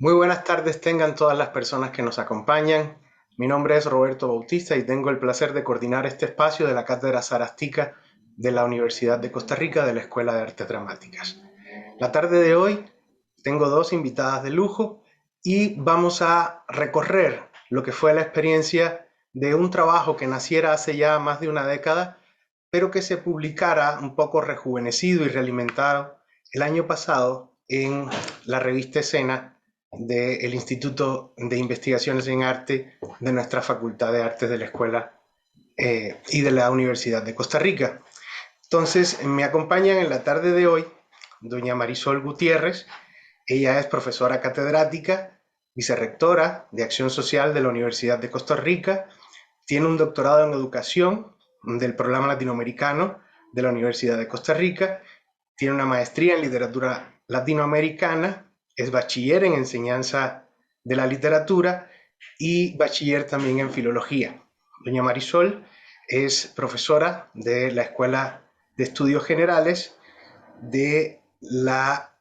Muy buenas tardes tengan todas las personas que nos acompañan. Mi nombre es Roberto Bautista y tengo el placer de coordinar este espacio de la Cátedra Sarastica de la Universidad de Costa Rica de la Escuela de Artes Dramáticas. La tarde de hoy tengo dos invitadas de lujo y vamos a recorrer lo que fue la experiencia de un trabajo que naciera hace ya más de una década, pero que se publicara un poco rejuvenecido y realimentado el año pasado en la revista Escena del Instituto de Investigaciones en Arte de nuestra Facultad de Artes de la Escuela y de la Universidad de Costa Rica. Entonces, me acompañan en la tarde de hoy doña Marisol Gutiérrez. Ella es profesora catedrática, vicerrectora de Acción Social de la Universidad de Costa Rica, tiene un doctorado en educación del Programa Latinoamericano de la Universidad de Costa Rica, tiene una maestría en literatura latinoamericana, es bachiller en enseñanza de la literatura y bachiller también en filología. Doña Marisol es profesora de la Escuela de Estudios Generales de la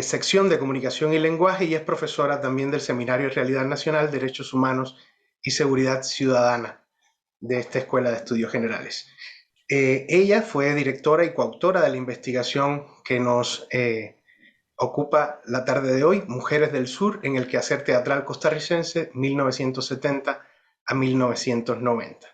sección de Comunicación y Lenguaje y es profesora también del Seminario de Realidad Nacional, Derechos Humanos y Seguridad Ciudadana de esta Escuela de Estudios Generales. Ella fue directora y coautora de la investigación que nos ocupa la tarde de hoy, Mujeres del Sur en el quehacer teatral costarricense 1970 a 1990.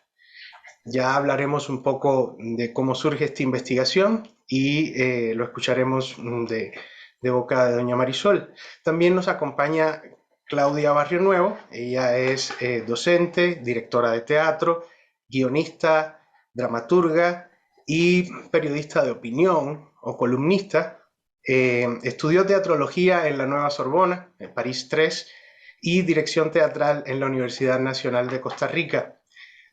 Ya hablaremos un poco de cómo surge esta investigación y lo escucharemos de boca de doña Marisol. También nos acompaña Claudia Barrio Nuevo, ella es docente, directora de teatro, guionista, dramaturga y periodista de opinión o columnista. Estudió teatrología en la Nueva Sorbona, en París 3, y dirección teatral en la Universidad Nacional de Costa Rica.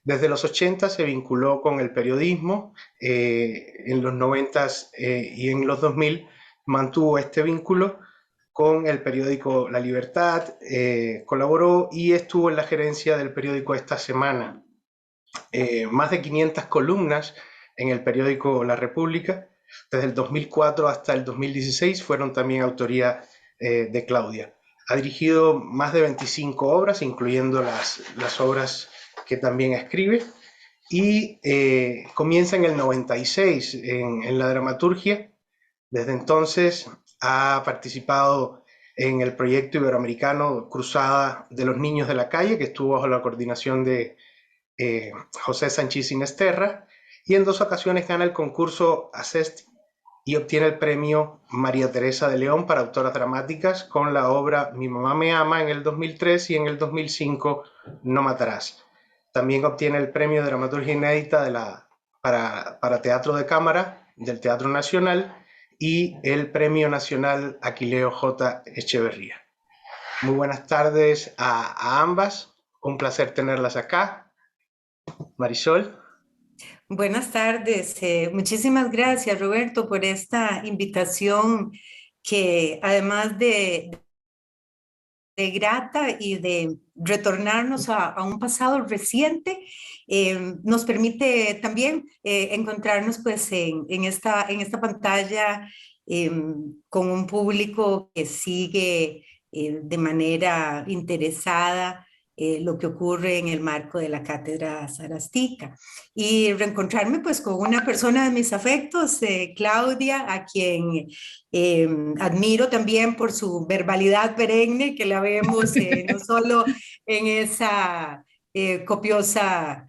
Desde los 80 se vinculó con el periodismo, en los 90 y en los 2000 mantuvo este vínculo con el periódico La Libertad, colaboró y estuvo en la gerencia del periódico Esta Semana. Más de 500 columnas en el periódico La República, desde el 2004 hasta el 2016 fueron también autoría de Claudia. Ha dirigido más de 25 obras, incluyendo las obras que también escribe, y comienza en el 96 en la dramaturgia. Desde entonces ha participado en el proyecto iberoamericano Cruzada de los Niños de la Calle, que estuvo bajo la coordinación de José Sánchez Inesterra, y en dos ocasiones gana el concurso ACEST y obtiene el premio María Teresa de León para autoras dramáticas con la obra Mi mamá me ama en el 2003 y en el 2005 No matarás. También obtiene el premio de dramaturgia inédita para teatro de cámara del Teatro Nacional y el premio nacional Aquileo J. Echeverría. Muy buenas tardes a ambas, un placer tenerlas acá. Marisol. Buenas tardes. Muchísimas gracias, Roberto, por esta invitación que además de grata y de retornarnos a un pasado reciente, nos permite también encontrarnos pues en esta pantalla con un público que sigue de manera interesada lo que ocurre en el marco de la Cátedra Sarastica. Y reencontrarme pues con una persona de mis afectos, Claudia, a quien admiro también por su verbalidad perenne, que la vemos no solo en esa copiosa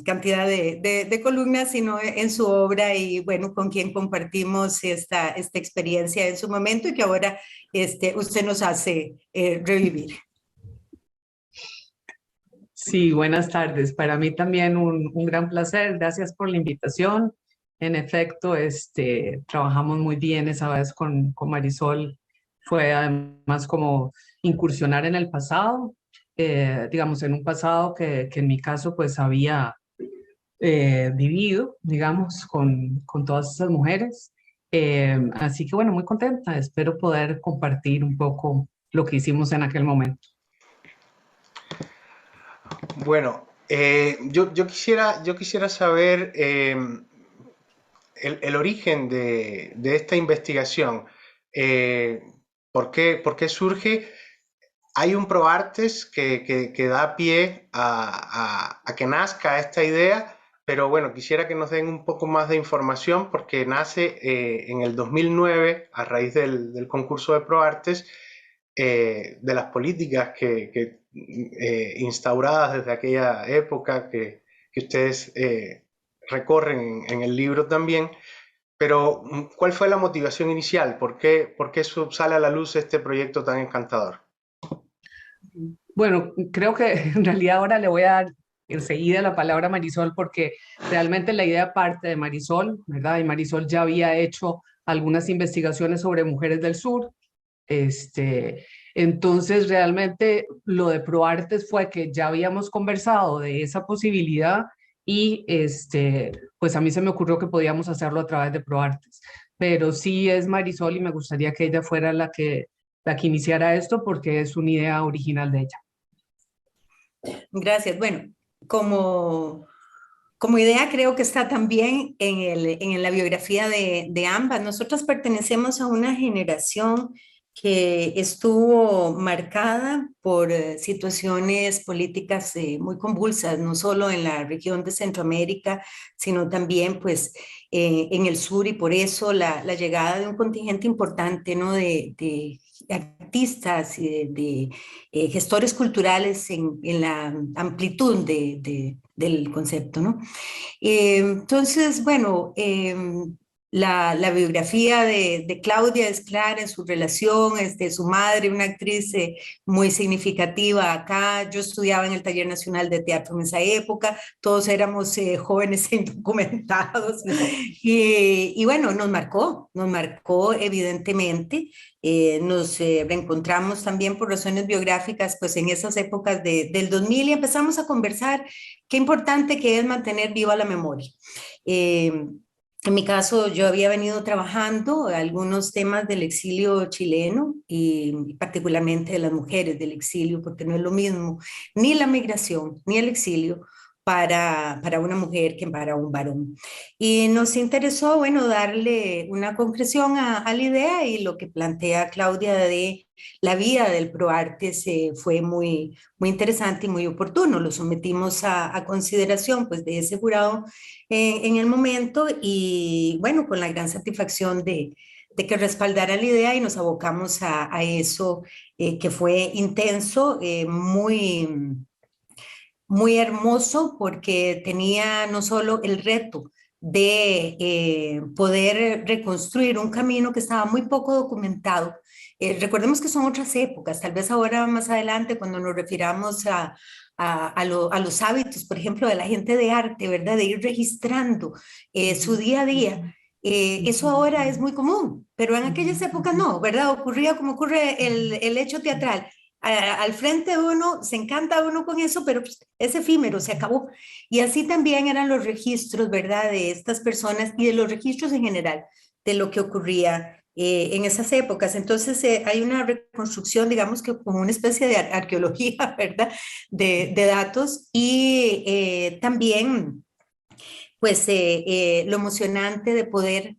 cantidad de columnas, sino en su obra y bueno, con quien compartimos esta experiencia en su momento y que ahora usted nos hace revivir. Sí, buenas tardes. Para mí también un gran placer. Gracias por la invitación. En efecto, trabajamos muy bien esa vez con Marisol. Fue además como incursionar en el pasado, digamos, en un pasado que en mi caso pues había vivido, digamos, con todas esas mujeres. Así que bueno, muy contenta. Espero poder compartir un poco lo que hicimos en aquel momento. Bueno, yo quisiera saber el origen de esta investigación. por qué surge? Hay un ProArtes que da pie a que nazca esta idea, pero bueno, quisiera que nos den un poco más de información porque nace en el 2009 a raíz del concurso de ProArtes, de las políticas instauradas desde aquella época que ustedes recorren en el libro también. Pero, ¿cuál fue la motivación inicial? Por qué sale a la luz este proyecto tan encantador? Bueno, creo que en realidad ahora le voy a dar enseguida la palabra a Marisol porque realmente la idea parte de Marisol, ¿verdad? Y Marisol ya había hecho algunas investigaciones sobre mujeres del sur. Entonces, realmente lo de ProArtes fue que ya habíamos conversado de esa posibilidad y pues a mí se me ocurrió que podíamos hacerlo a través de ProArtes. Pero sí es Marisol y me gustaría que ella fuera la que iniciara esto porque es una idea original de ella. Gracias. Bueno, como, como idea creo que está también en la biografía de ambas. Nosotros pertenecemos a una generación que estuvo marcada por situaciones políticas muy convulsas, no solo en la región de Centroamérica, sino también pues en el sur, y por eso la llegada de un contingente importante, ¿no? de artistas y gestores culturales en la amplitud del concepto, ¿no? Entonces, bueno, la biografía de Claudia es clara en su relación, es de su madre, una actriz muy significativa acá. Yo estudiaba en el Taller Nacional de Teatro en esa época, todos éramos jóvenes e indocumentados y bueno, nos marcó evidentemente. Nos reencontramos también por razones biográficas, pues en esas épocas del 2000 y empezamos a conversar qué importante que es mantener viva la memoria. En mi caso, yo había venido trabajando algunos temas del exilio chileno y particularmente de las mujeres del exilio, porque no es lo mismo ni la migración ni el exilio para una mujer que para un varón. Y nos interesó, bueno, darle una concreción a la idea, y lo que plantea Claudia de la vía del ProArtes fue muy interesante y muy oportuno. Lo sometimos a consideración pues, de ese jurado en el momento, y bueno, con la gran satisfacción de que respaldara la idea, y nos abocamos a eso que fue intenso, muy hermoso, porque tenía no solo el reto de poder reconstruir un camino que estaba muy poco documentado. Recordemos que son otras épocas, tal vez ahora más adelante cuando nos refiramos a los hábitos, por ejemplo, de la gente de arte, ¿verdad? De ir registrando su día a día. Eso ahora es muy común, pero en aquellas épocas no, ¿verdad? Ocurría como ocurre el hecho teatral. Al frente de uno, se encanta uno con eso, pero pues, es efímero, se acabó. Y así también eran los registros, ¿verdad? De estas personas y de los registros en general, de lo que ocurría en esas épocas. Entonces hay una reconstrucción, digamos que como una especie de arqueología, ¿verdad? De datos, y también, pues, lo emocionante de poder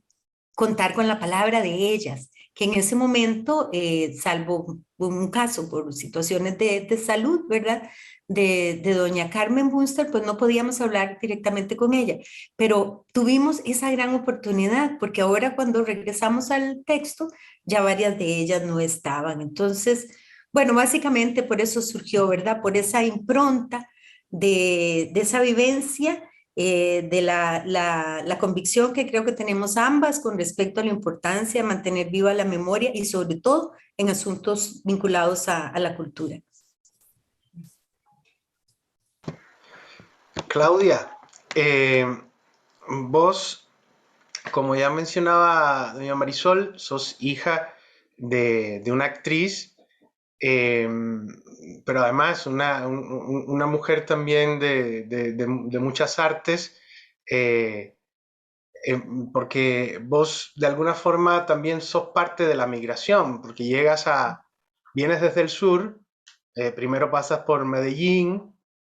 contar con la palabra de ellas, que en ese momento, salvo un caso por situaciones de salud, ¿verdad? De doña Carmen Bunster, pues no podíamos hablar directamente con ella, pero tuvimos esa gran oportunidad, porque ahora cuando regresamos al texto, ya varias de ellas no estaban. Entonces, bueno, básicamente por eso surgió, ¿verdad? Por esa impronta de esa vivencia, de la convicción que creo que tenemos ambas con respecto a la importancia de mantener viva la memoria, y sobre todo en asuntos vinculados a la cultura. Claudia, vos, como ya mencionaba doña Marisol, sos hija de una actriz, eh, pero además una mujer también de muchas artes, eh, porque vos de alguna forma también sos parte de la migración, porque vienes desde el sur, primero pasas por Medellín,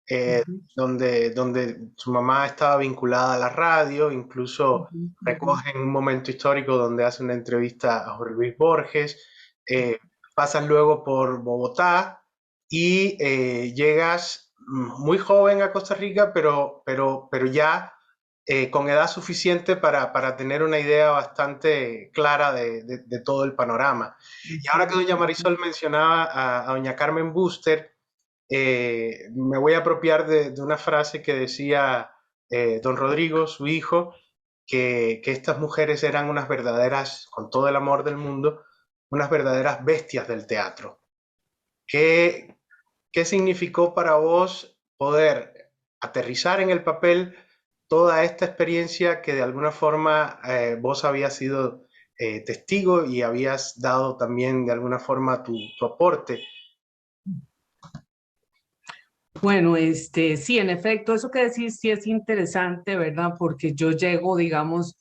eh, donde su mamá estaba vinculada a la radio, incluso recoge un momento histórico donde hace una entrevista a Jorge Luis Borges. pasas luego por Bogotá y llegas muy joven a Costa Rica, pero ya con edad suficiente para tener una idea bastante clara de todo el panorama. Y ahora que doña Marisol mencionaba a doña Carmen Buster, me voy a apropiar de una frase que decía don Rodrigo, su hijo, que estas mujeres eran unas verdaderas, con todo el amor del mundo, unas verdaderas bestias del teatro. ¿Qué, qué significó para vos poder aterrizar en el papel toda esta experiencia que de alguna forma vos habías sido testigo y habías dado también de alguna forma tu aporte? Bueno, sí, en efecto, eso que decís sí es interesante, ¿verdad? Porque yo llego, digamos,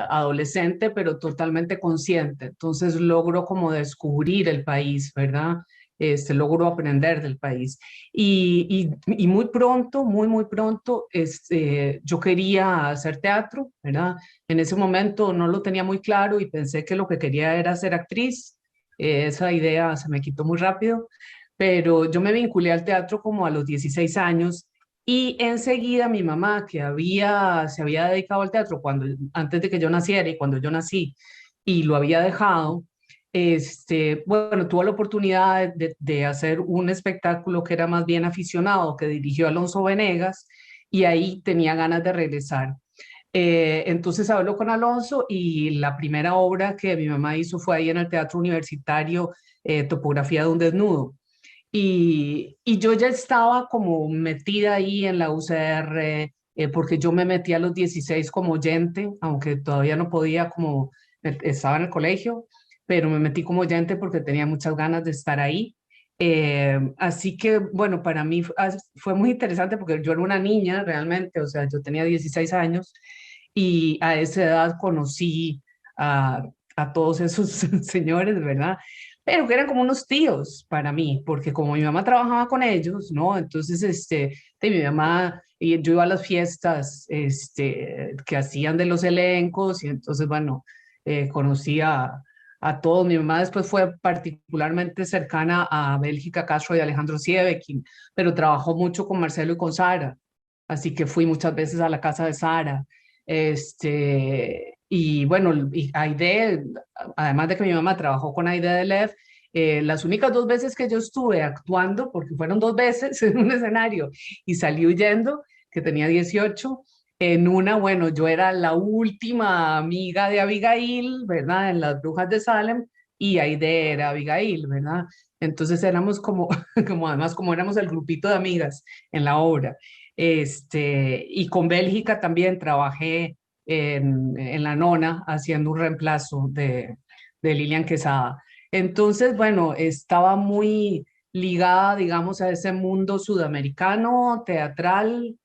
adolescente, pero totalmente consciente. Entonces logro como descubrir el país, ¿verdad? Logro aprender del país. Y muy pronto, muy pronto, yo quería hacer teatro, ¿verdad? En ese momento no lo tenía muy claro y pensé que lo que quería era ser actriz. Esa idea se me quitó muy rápido, pero yo me vinculé al teatro como a los 16 años y enseguida mi mamá, que se había dedicado al teatro antes de que yo naciera y cuando yo nací, y lo había dejado, bueno, tuvo la oportunidad de hacer un espectáculo que era más bien aficionado, que dirigió Alonso Venegas, y ahí tenía ganas de regresar. Entonces habló con Alonso y la primera obra que mi mamá hizo fue ahí en el Teatro Universitario, Topografía de un desnudo. Y yo ya estaba como metida ahí en la UCR, porque yo me metí a los 16 como oyente, aunque todavía no podía, como estaba en el colegio, pero me metí como oyente porque tenía muchas ganas de estar ahí. Así que, bueno, para mí fue muy interesante porque yo era una niña realmente, o sea, yo tenía 16 años y a esa edad conocí a, a todos esos señores, ¿verdad? Pero que eran como unos tíos para mí, porque como mi mamá trabajaba con ellos, ¿no? Entonces, de mi mamá, y yo iba a las fiestas, que hacían de los elencos, y entonces, bueno, conocí a todos. Mi mamá después fue particularmente cercana a Bélgica Castro y Alejandro Sievekin, pero trabajó mucho con Marcelo y con Sara, así que fui muchas veces a la casa de Sara. Y bueno, y Aide, además de que mi mamá trabajó con Aide de Lev, las únicas 2 veces que yo estuve actuando, porque fueron 2 veces en un escenario y salí huyendo, que tenía 18, en una, bueno, yo era la última amiga de Abigail, ¿verdad? En Las Brujas de Salem, y Aide era Abigail, ¿verdad? Entonces éramos como, como además, como éramos el grupito de amigas en la obra. Y con Bélgica también trabajé en La Nona haciendo un reemplazo de Lilian Quesada. Entonces, bueno, estaba muy ligada, digamos, a ese mundo sudamericano, teatral,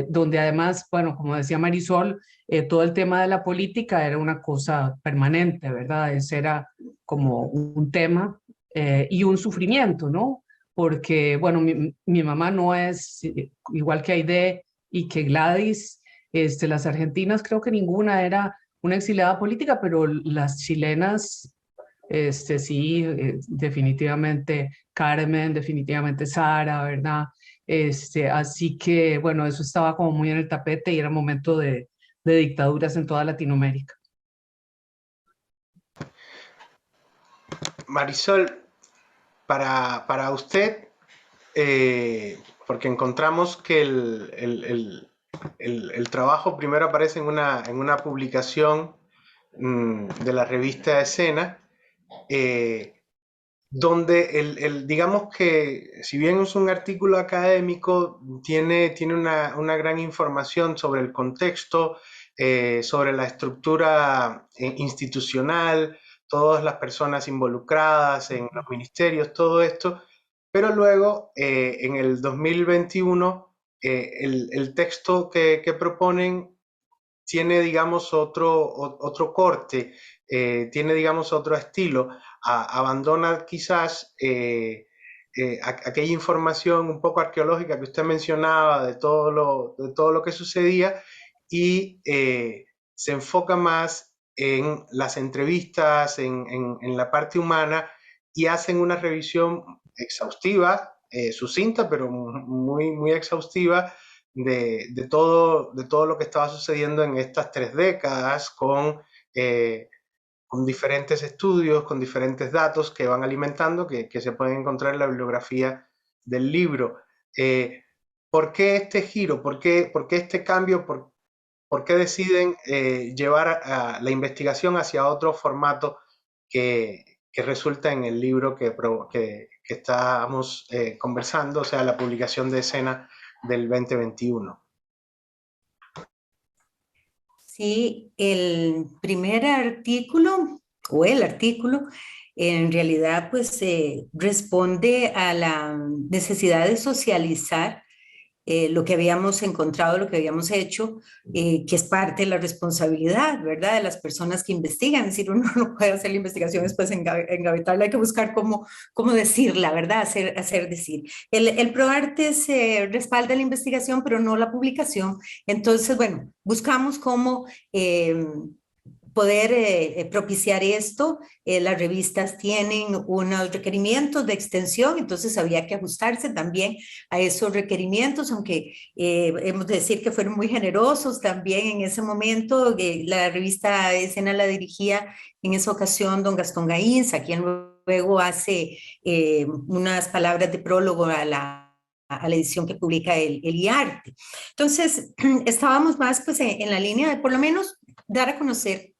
donde además, bueno, como decía Marisol, todo el tema de la política era una cosa permanente, ¿verdad? Ese era como un tema y un sufrimiento, ¿no? Porque, bueno, mi mamá no es igual que Aide y que Gladys, las argentinas creo que ninguna era una exiliada política, pero las chilenas, sí, definitivamente Carmen, definitivamente Sara, ¿verdad? Así que, bueno, eso estaba como muy en el tapete y era momento de dictaduras en toda Latinoamérica. Marisol, para usted, porque encontramos que el trabajo primero aparece en una publicación de la revista Escena, eh, donde digamos que si bien es un artículo académico, tiene una gran información sobre el contexto, sobre la estructura institucional, todas las personas involucradas en los ministerios, todo esto, pero luego en el 2021 el texto que proponen tiene, digamos, otro corte, tiene, digamos, otro estilo, abandona quizás aquella información un poco arqueológica que usted mencionaba de todo lo que sucedía y se enfoca más en las entrevistas, en la parte humana, y hacen una revisión exhaustiva, sucinta, pero muy exhaustiva, de todo lo que estaba sucediendo en estas 3 décadas con diferentes estudios, con diferentes datos que van alimentando, que se pueden encontrar en la bibliografía del libro. ¿Por qué este giro? ¿Por qué este cambio? ¿Por qué deciden llevar a la investigación hacia otro formato que resulta en el libro que estábamos conversando, o sea, la publicación de escena del 2021? Sí, el primer artículo o el artículo en realidad pues responde a la necesidad de socializar lo que habíamos encontrado, lo que habíamos hecho, que es parte de la responsabilidad, ¿verdad? De las personas que investigan. Es decir, uno no puede hacer la investigación después engavetarla, hay que buscar cómo decirla, ¿verdad? Hacer decir. El ProArte se respalda la investigación, pero no la publicación. Entonces, bueno, buscamos cómo poder propiciar esto. Las revistas tienen unos requerimientos de extensión, entonces había que ajustarse también a esos requerimientos, aunque hemos de decir que fueron muy generosos también en ese momento. La revista Escena la dirigía en esa ocasión don Gastón Gaínza, quien luego hace unas palabras de prólogo a la edición que publica el IARTE. Entonces, estábamos más pues en la línea de por lo menos dar a conocer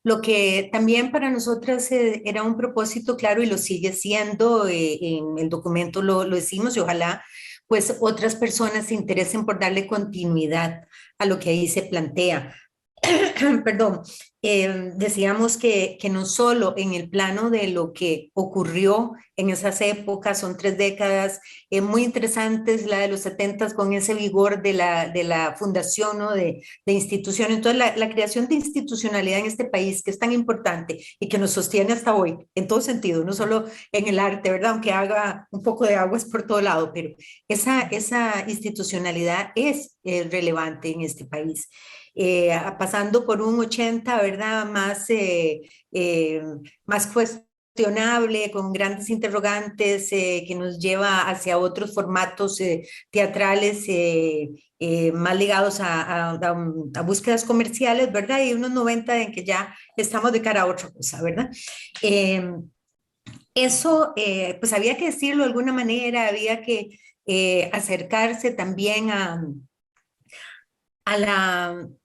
lo que también para nosotras era un propósito claro y lo sigue siendo. En el documento lo decimos, y ojalá pues otras personas se interesen por darle continuidad a lo que ahí se plantea. Perdón, decíamos que no solo en el plano de lo que ocurrió en esas épocas, son 3 décadas muy interesantes, la de los 70 con ese vigor de la fundación, ¿no? de instituciones. Entonces, la creación de institucionalidad en este país, que es tan importante y que nos sostiene hasta hoy, en todo sentido, no solo en el arte, ¿verdad? Aunque haga un poco de aguas por todo lado, pero esa institucionalidad es relevante en este país. Pasando por un 80, ¿verdad? Más cuestionable, con grandes interrogantes, que nos lleva hacia otros formatos teatrales más ligados a búsquedas comerciales, ¿verdad? Y unos 90 en que ya estamos de cara a otra cosa, ¿verdad? Eso, pues había que decirlo de alguna manera, había que acercarse también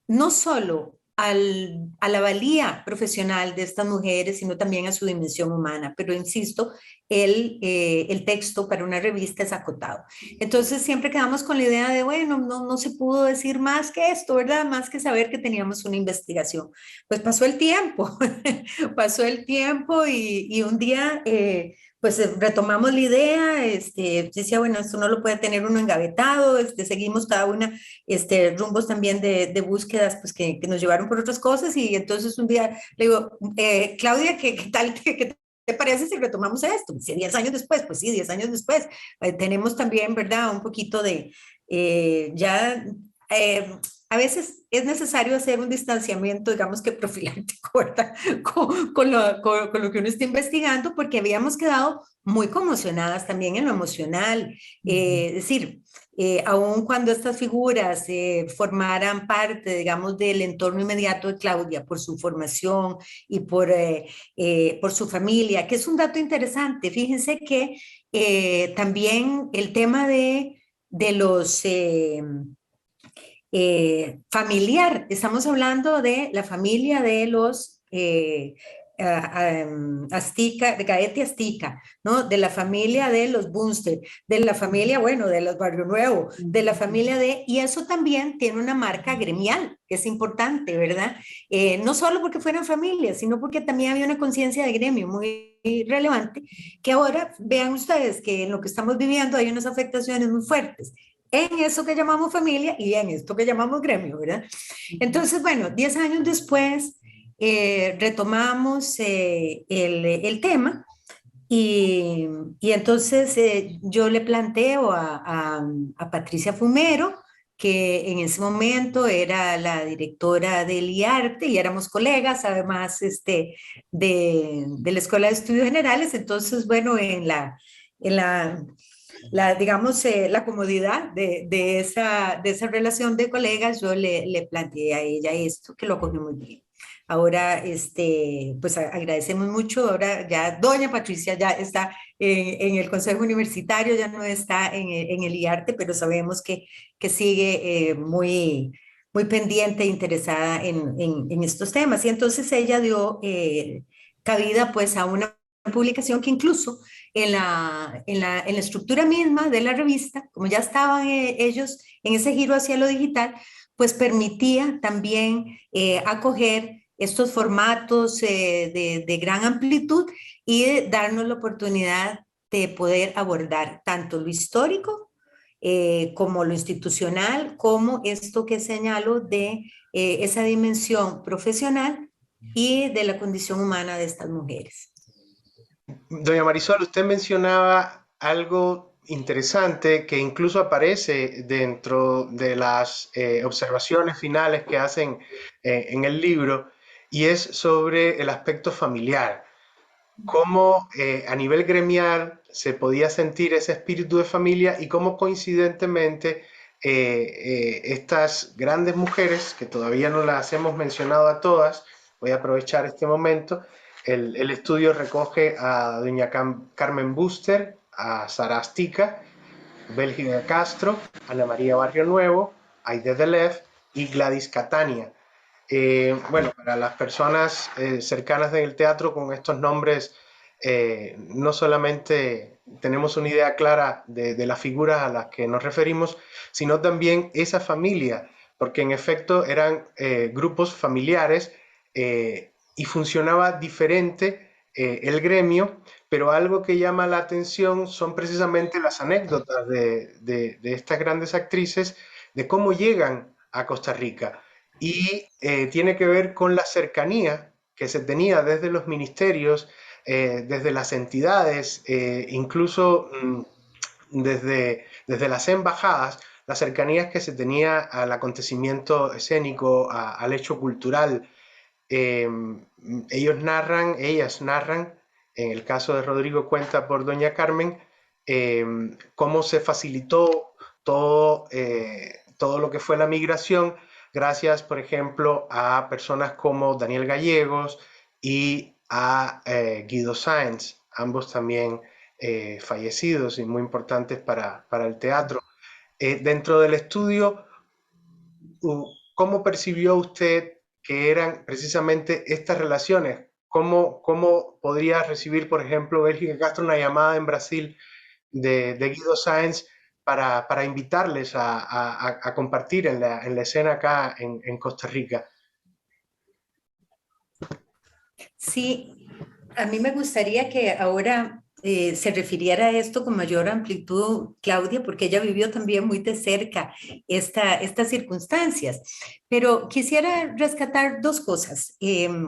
no solo a la valía profesional de estas mujeres, sino también a su dimensión humana. Pero insisto, el texto para una revista es acotado. Entonces siempre quedamos con la idea de, bueno, no se pudo decir más que esto, ¿verdad? Más que saber que teníamos una investigación. Pues pasó el tiempo, pasó el tiempo y un día pues retomamos la idea. Decía, bueno, esto no lo puede tener uno engavetado. Seguimos cada una rumbos también de búsquedas pues que nos llevaron por otras cosas, y entonces un día le digo, Claudia, ¿qué tal qué te parece si retomamos esto? Si 10 años después, pues sí, 10 años después, tenemos también, ¿verdad? Un poquito de ya... A veces es necesario hacer un distanciamiento, digamos que profiláctico, ¿verdad? Con lo que uno está investigando, porque habíamos quedado muy conmocionadas también en lo emocional. Es decir, aun cuando estas figuras formaran parte, digamos, del entorno inmediato de Claudia, por su formación y por su familia, que es un dato interesante. Fíjense que también el tema de los... familiar, estamos hablando de la familia de los Astica, de Gaete Astica, ¿no? De la familia de los Bunster, de la familia, bueno, de los Barrio Nuevo, de la familia y eso también tiene una marca gremial, que es importante, ¿verdad? No solo porque fueran familias, sino porque también había una conciencia de gremio muy relevante, que ahora vean ustedes que en lo que estamos viviendo hay unas afectaciones muy fuertes en eso que llamamos familia y en esto que llamamos gremio, ¿verdad? Entonces, bueno, 10 años después retomamos el tema y entonces yo le planteo a Patricia Fumero, que en ese momento era la directora del IARTE y éramos colegas, además de la Escuela de Estudios Generales. Entonces, bueno, en digamos, la comodidad de esa relación de colegas, yo le planteé a ella esto, que lo cogió muy bien. Ahora, pues agradecemos mucho. Ahora ya doña Patricia ya está en el Consejo Universitario, ya no está en el IARTE, pero sabemos que sigue muy pendiente e interesada en estos temas. Y entonces ella dio cabida pues a una publicación que incluso en la estructura misma de la revista, como ya estaban ellos en ese giro hacia lo digital, pues permitía también acoger estos formatos de gran amplitud y darnos la oportunidad de poder abordar tanto lo histórico como lo institucional, como esto que señalo de esa dimensión profesional y de la condición humana de estas mujeres. Doña Marisol, usted mencionaba algo interesante que incluso aparece dentro de las observaciones finales que hacen en el libro, y es sobre el aspecto familiar. Cómo a nivel gremial se podía sentir ese espíritu de familia y cómo coincidentemente estas grandes mujeres, que todavía no las hemos mencionado a todas, voy a aprovechar este momento. El estudio recoge a doña Carmen Buster, a Sara Astica, Bélgica Castro, Ana María Barrio Nuevo, Aide Deleuze y Gladys Catania. Bueno, para las personas cercanas del teatro, con estos nombres no solamente tenemos una idea clara de las figuras a las que nos referimos, sino también esa familia, porque en efecto eran grupos familiares y funcionaba diferente el gremio, pero algo que llama la atención son precisamente las anécdotas de estas grandes actrices, de cómo llegan a Costa Rica. Y tiene que ver con la cercanía que se tenía desde los ministerios, desde las entidades, incluso desde las embajadas, las cercanías que se tenía al acontecimiento escénico, al hecho cultural. Eh, ellas narran, en el caso de Rodrigo cuenta por doña Carmen, cómo se facilitó todo lo que fue la migración, gracias, por ejemplo, a personas como Daniel Gallegos y a Guido Sáenz, ambos también fallecidos y muy importantes para el teatro. Dentro del estudio, ¿cómo percibió usted que eran precisamente estas relaciones? ¿Cómo podría recibir, por ejemplo, Bélgica Castro una llamada en Brasil de Guido Sáenz para invitarles a compartir en la escena acá en Costa Rica? Sí, a mí me gustaría que ahora se refiriera a esto con mayor amplitud, Claudia, porque ella vivió también muy de cerca estas circunstancias. Pero quisiera rescatar dos cosas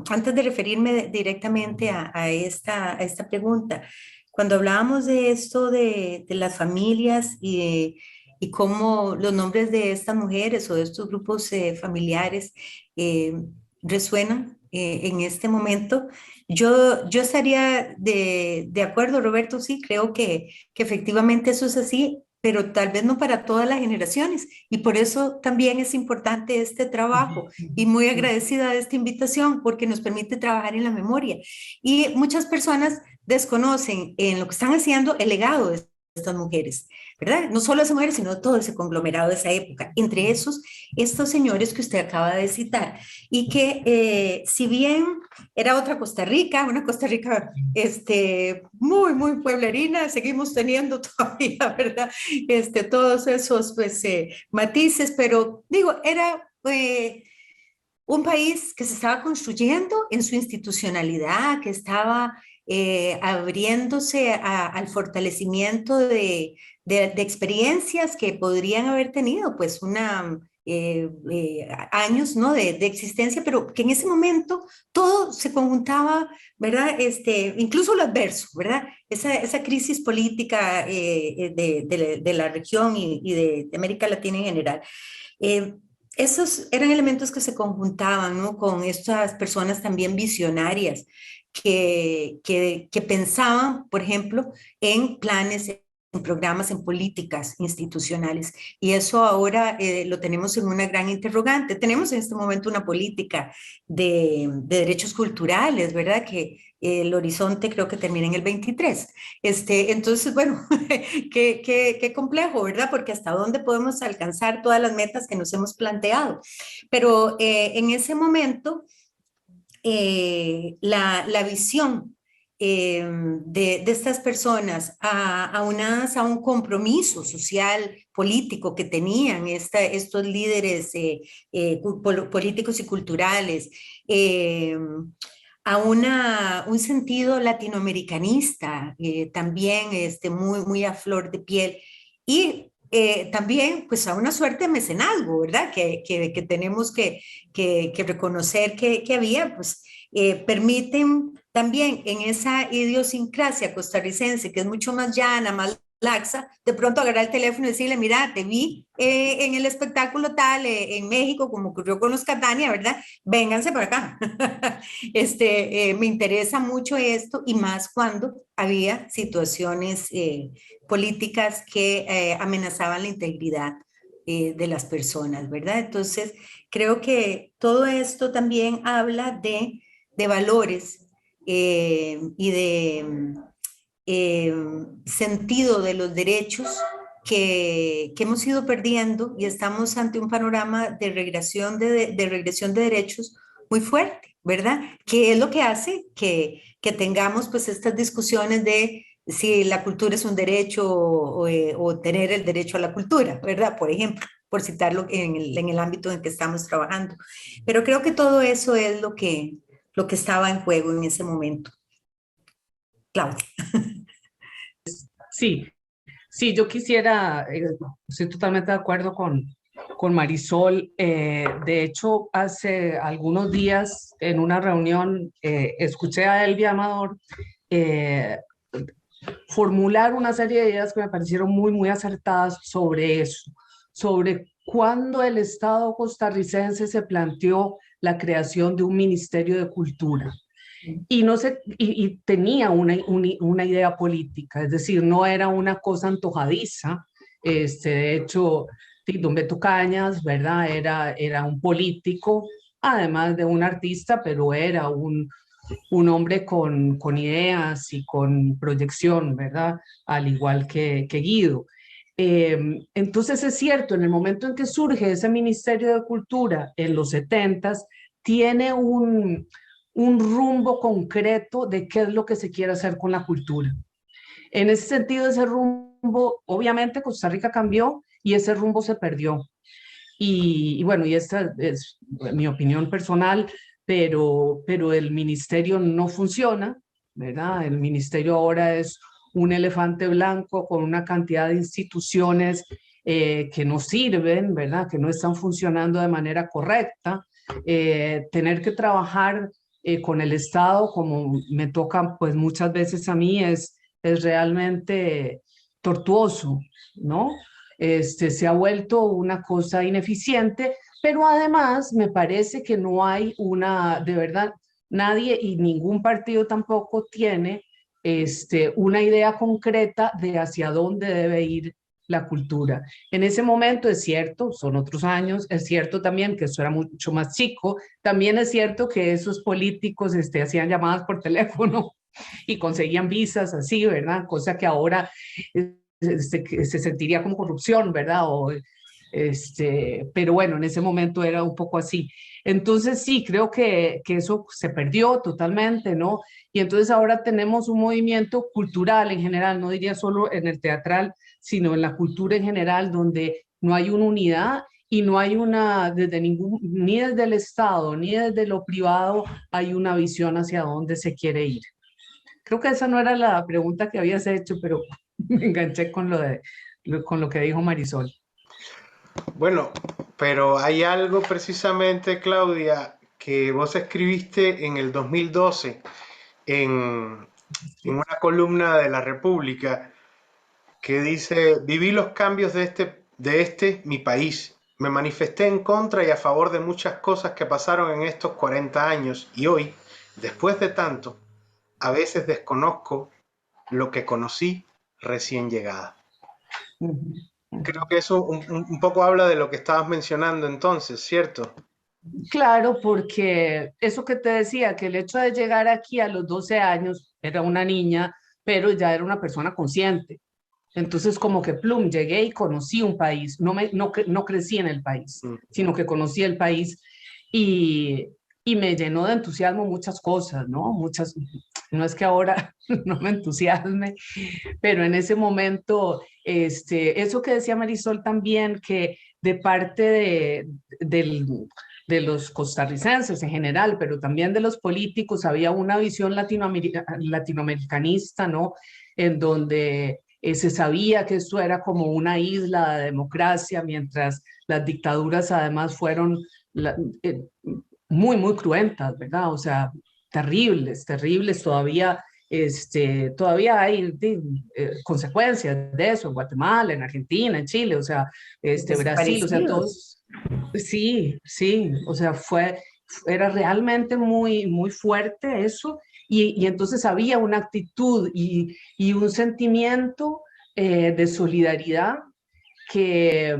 antes de referirme directamente a esta pregunta. Cuando hablábamos de esto de las familias y cómo los nombres de estas mujeres o de estos grupos familiares eh, resuenan en este momento, yo estaría de acuerdo, Roberto, sí, creo que efectivamente eso es así, pero tal vez no para todas las generaciones. Y por eso también es importante este trabajo y muy agradecida de esta invitación porque nos permite trabajar en la memoria. Y muchas personas desconocen en lo que están haciendo el legado de estas mujeres, ¿verdad? No solo esas mujeres, sino todo ese conglomerado de esa época. Entre esos, estos señores que usted acaba de citar y que si bien era otra Costa Rica, una Costa Rica muy pueblerina, seguimos teniendo todavía, ¿verdad? Todos esos pues, matices, pero digo, era un país que se estaba construyendo en su institucionalidad, que estaba abriéndose al fortalecimiento de experiencias que podrían haber tenido pues años, ¿no? de existencia, pero que en ese momento todo se conjuntaba, ¿verdad? Incluso lo adverso, ¿verdad? Esa crisis política de la región y de América Latina en general. Eh, Esos eran elementos que se conjuntaban, ¿no? Con estas personas también visionarias que pensaban, por ejemplo, en planes, en programas, en políticas institucionales. Y eso ahora lo tenemos en una gran interrogante. Tenemos en este momento una política de derechos culturales, ¿verdad? Que el horizonte creo que termina en el 23. Entonces, bueno, qué complejo, ¿verdad? Porque hasta dónde podemos alcanzar todas las metas que nos hemos planteado. Pero en ese momento la visión de estas personas aunadas a un compromiso social, político que tenían estos líderes políticos y culturales, eh, un sentido latinoamericanista, también muy a flor de piel, y también pues a una suerte de mecenazgo, ¿verdad? Que tenemos que reconocer que había, pues permiten también en esa idiosincrasia costarricense, que es mucho más llana, más laxa, de pronto agarrar el teléfono y decirle, mira, te vi en el espectáculo tal, en México, como ocurrió con los Catania, ¿verdad? Vénganse para acá. Me interesa mucho esto y más cuando había situaciones políticas que amenazaban la integridad de las personas, ¿verdad? Entonces, creo que todo esto también habla de valores y de eh, sentido de los derechos que hemos ido perdiendo y estamos ante un panorama de regresión de derechos muy fuerte, ¿verdad? Que es lo que hace que tengamos pues estas discusiones de si la cultura es un derecho o tener el derecho a la cultura, ¿verdad? Por ejemplo, por citarlo en el ámbito en que estamos trabajando. Pero creo que todo eso es lo que estaba en juego en ese momento. Claudia. Sí, sí, yo quisiera, estoy totalmente de acuerdo con Marisol. De hecho, hace algunos días en una reunión escuché a Elvia Amador eh, formular una serie de ideas que me parecieron muy acertadas sobre eso, sobre cuándo el Estado costarricense se planteó la creación de un Ministerio de Cultura. Y, no sé, y tenía una idea política, es decir, no era una cosa antojadiza. De hecho, don Beto Cañas, ¿verdad? Era un político, además de un artista, pero era un hombre con ideas y con proyección, ¿verdad? Al igual que Guido. Entonces es cierto, en el momento en que surge ese Ministerio de Cultura en los 70s, tiene un rumbo concreto de qué es lo que se quiere hacer con la cultura. En ese sentido, ese rumbo, obviamente Costa Rica cambió y ese rumbo se perdió. Y bueno, y esta es mi opinión personal, pero el ministerio no funciona, ¿verdad? El ministerio ahora es un elefante blanco con una cantidad de instituciones que no sirven, ¿verdad? Que no están funcionando de manera correcta. Tener que trabajar con el Estado, como me toca pues muchas veces a mí, es realmente tortuoso, ¿no? Se ha vuelto una cosa ineficiente, pero además me parece que no hay de verdad, nadie y ningún partido tampoco tiene una idea concreta de hacia dónde debe ir la cultura. En ese momento es cierto, son otros años, es cierto también que eso era mucho más chico, también es cierto que esos políticos hacían llamadas por teléfono y conseguían visas así, ¿verdad? Cosa que ahora se sentiría como corrupción, ¿verdad? Pero bueno, en ese momento era un poco así. Entonces sí, creo que eso se perdió totalmente, ¿no? Y entonces ahora tenemos un movimiento cultural en general, no diría solo en el teatral, sino en la cultura en general, donde no hay una unidad y no hay ni desde el Estado, ni desde lo privado, hay una visión hacia dónde se quiere ir. Creo que esa no era la pregunta que habías hecho, pero me enganché con lo que dijo Marisol. Bueno, pero hay algo precisamente, Claudia, que vos escribiste en el 2012 en una columna de La República que dice, viví los cambios de mi país, me manifesté en contra y a favor de muchas cosas que pasaron en estos 40 años y hoy, después de tanto, a veces desconozco lo que conocí recién llegada. Ujú, Creo ujú. que eso un poco habla de lo que estabas mencionando entonces, ¿cierto? Claro, porque eso que te decía, que el hecho de llegar aquí a los 12 años, era una niña, pero ya era una persona consciente. Entonces, como que plum, llegué y conocí un país, no crecí en el país, Mm. sino que conocí el país y, y me llenó de entusiasmo muchas cosas, ¿no? Muchas, no es que ahora no me entusiasme, pero en ese momento, eso que decía Marisol también, que de parte del, de los costarricenses en general, pero también de los políticos, había una visión latinoamericanista, ¿no? En donde se sabía que esto era como una isla de democracia, mientras las dictaduras además fueron la, eh, muy, muy cruentas, ¿verdad? O sea, terribles, terribles todavía. Todavía hay consecuencias de eso en Guatemala, en Argentina, en Chile, o sea, Brasil, o sea, Desaparecidos. todos, sí, sí, o sea, era realmente muy, muy fuerte eso, y entonces había una actitud y un sentimiento de solidaridad que,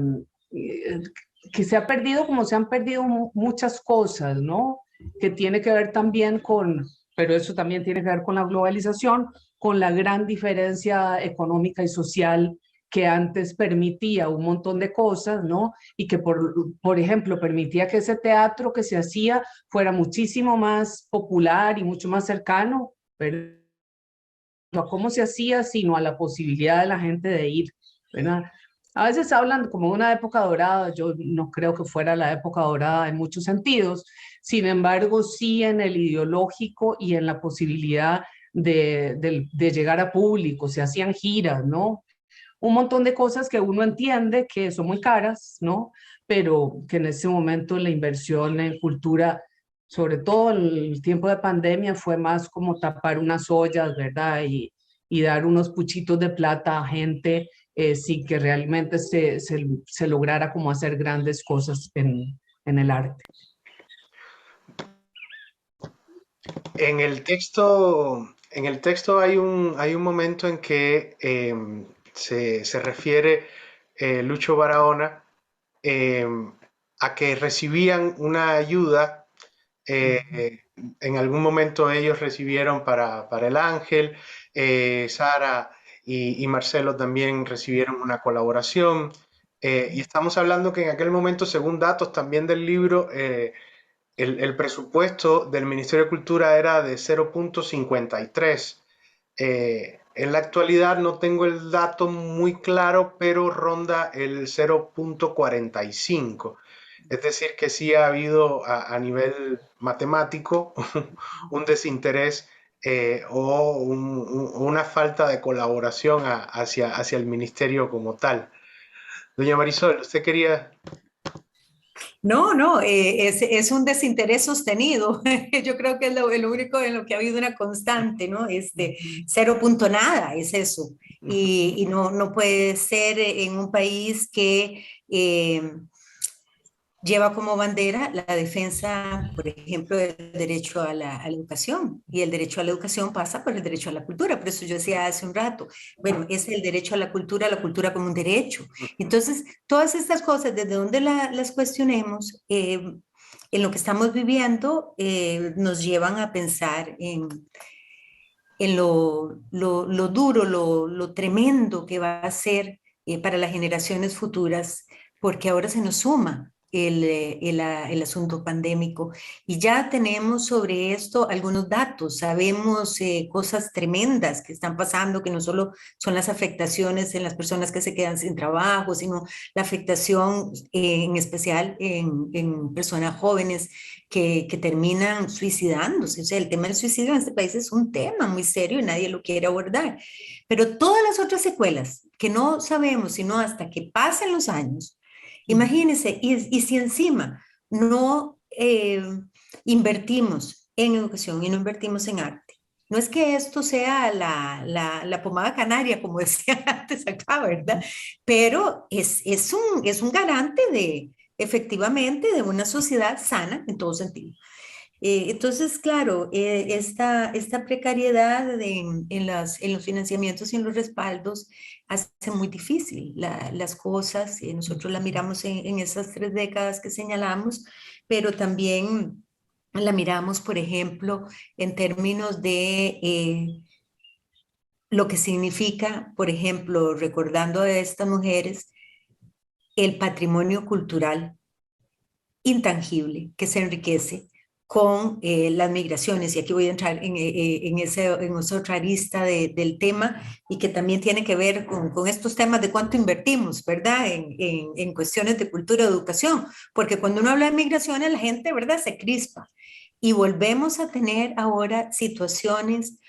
que se ha perdido como se han perdido muchas cosas, ¿no? Que tiene que ver también con, pero eso también tiene que ver con la globalización, con la gran diferencia económica y social que antes permitía un montón de cosas, ¿no? Y que, por ejemplo, permitía que ese teatro que se hacía fuera muchísimo más popular y mucho más cercano, pero no a cómo se hacía, sino a la posibilidad de la gente de ir, ¿verdad? A veces hablan como de una época dorada, yo no creo que fuera la época dorada en muchos sentidos, sin embargo, sí en el ideológico y en la posibilidad de llegar a público, se hacían giras, ¿no? Un montón de cosas que uno entiende que son muy caras, ¿no? Pero que en ese momento la inversión en cultura, sobre todo en el tiempo de pandemia, fue más como tapar unas ollas, ¿verdad? Y dar unos puchitos de plata a gente sin que realmente se lograra como hacer grandes cosas en el arte. En el texto hay un momento en que se refiere Lucho Barahona eh, a que recibían una ayuda. En algún momento ellos recibieron para el Ángel, Sara y Marcelo también recibieron una colaboración. Y estamos hablando que en aquel momento, según datos también del libro, el presupuesto del Ministerio de Cultura era de 0,53. En la actualidad no tengo el dato muy claro, pero ronda el 0,45. Es decir, que sí ha habido a nivel matemático un desinterés o una falta de colaboración hacia el ministerio como tal. Doña Marisol, usted quería... No, no, es un desinterés sostenido. Yo creo que es lo único en lo que ha habido una constante, ¿no? Cero punto nada es eso. Y no, no puede ser en un país que lleva como bandera la defensa, por ejemplo, del derecho a la educación. Y el derecho a la educación pasa por el derecho a la cultura. Por eso yo decía hace un rato, bueno, es el derecho a la cultura como un derecho. Entonces, todas estas cosas, desde donde las cuestionemos, en lo que estamos viviendo, nos llevan a pensar en lo duro, lo tremendo que va a ser para las generaciones futuras, porque ahora se nos suma el asunto pandémico. Y ya tenemos sobre esto algunos datos, sabemos cosas tremendas que están pasando, que no solo son las afectaciones en las personas que se quedan sin trabajo, sino la afectación en especial en personas jóvenes que terminan suicidándose. O sea, el tema del suicidio en este país es un tema muy serio y nadie lo quiere abordar. Pero todas las otras secuelas que no sabemos sino hasta que pasen los años, imagínense, y si encima no invertimos en educación y no invertimos en arte, no es que esto sea la pomada canaria, como decía antes acá, ¿verdad? Pero es un garante efectivamente de una sociedad sana en todo sentido. Entonces, claro, esta precariedad en los financiamientos y en los respaldos hace muy difícil las cosas. Nosotros la miramos en esas 3 décadas que señalamos, pero también la miramos, por ejemplo, en términos de lo que significa, por ejemplo, recordando a estas mujeres, el patrimonio cultural intangible que se enriquece con las migraciones. Y aquí voy a entrar en esa otra arista del tema y que también tiene que ver con estos temas de cuánto invertimos, ¿verdad? En cuestiones de cultura y educación, porque cuando uno habla de migraciones, la gente, ¿verdad? Se crispa. Y volvemos a tener ahora situaciones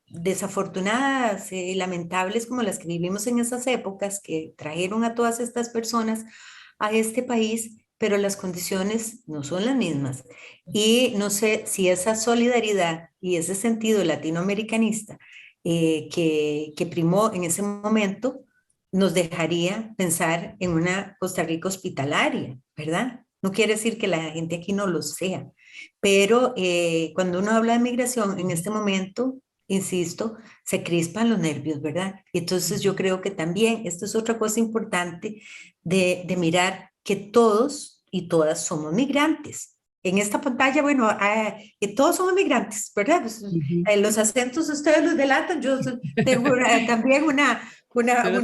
desafortunadas, lamentables como las que vivimos en esas épocas que trajeron a todas estas personas a este país, pero las condiciones no son las mismas. Y no sé si esa solidaridad y ese sentido latinoamericanista que primó en ese momento nos dejaría pensar en una Costa Rica hospitalaria, ¿verdad? No quiere decir que la gente aquí no lo sea, pero cuando uno habla de migración en este momento, insisto, se crispan los nervios, ¿verdad? Entonces yo creo que también esto es otra cosa importante de mirar que todos y todas somos migrantes. En esta pantalla, bueno, que todos somos migrantes, ¿verdad? Pues, los acentos ustedes los delatan, yo tengo también un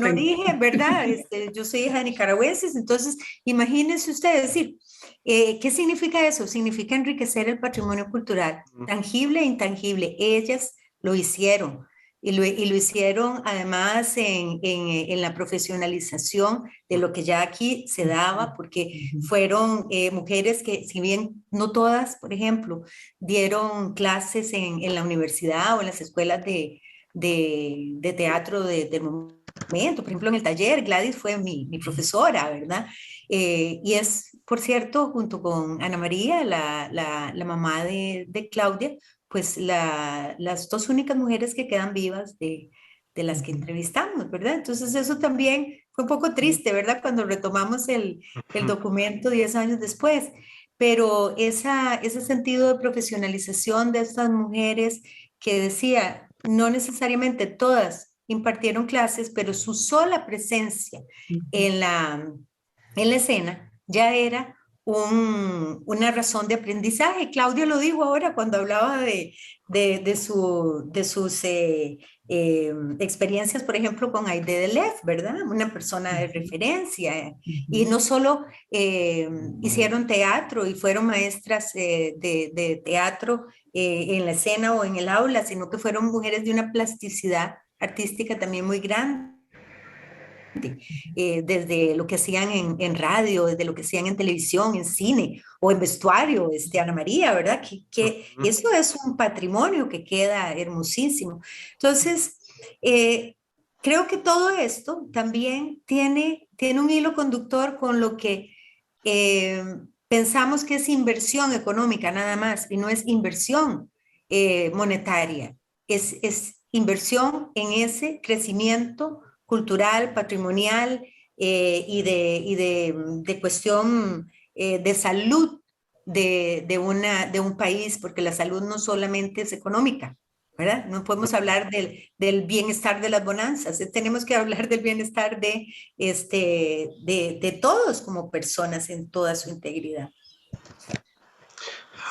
origen, ¿verdad? Yo soy hija de nicaragüenses, entonces imagínense ustedes, decir, ¿qué significa eso? Significa enriquecer el patrimonio cultural, tangible e intangible. Ellas lo hicieron. Y lo hicieron además en la profesionalización de lo que ya aquí se daba, porque fueron mujeres que, si bien no todas, por ejemplo, dieron clases en la universidad o en las escuelas de teatro del momento. Por ejemplo, en el taller, Gladys fue mi profesora, ¿verdad? Y es, por cierto, junto con Ana María, la mamá de Claudia, pues las 2 únicas mujeres que quedan vivas de las que entrevistamos, ¿verdad? Entonces eso también fue un poco triste, ¿verdad? Cuando retomamos el documento 10 años después, pero ese sentido de profesionalización de estas mujeres que decía, no necesariamente todas impartieron clases, pero su sola presencia en la escena ya era una razón de aprendizaje. Claudio lo dijo ahora cuando hablaba de sus experiencias, por ejemplo, con Aide Deleuze, ¿verdad? Una persona de referencia. Y no solo hicieron teatro y fueron maestras de teatro en la escena o en el aula, sino que fueron mujeres de una plasticidad artística también muy grande. Desde lo que hacían en radio, desde lo que hacían en televisión, en cine o en vestuario, Ana María, ¿verdad? Que eso es un patrimonio que queda hermosísimo. Entonces, creo que todo esto también tiene un hilo conductor con lo que pensamos que es inversión económica nada más, y no es inversión monetaria, es inversión en ese crecimiento cultural, patrimonial y de cuestión de salud de un país, porque la salud no solamente es económica, ¿verdad? No podemos hablar del bienestar de las bonanzas, tenemos que hablar del bienestar de todos como personas en toda su integridad.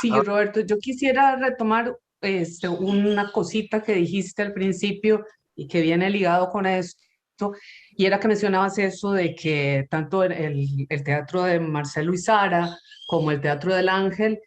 Sí, Roberto, yo quisiera retomar una cosita que dijiste al principio y que viene ligado con esto, y era que mencionabas eso de que tanto el teatro de Marcelo Izara como el Teatro del Ángel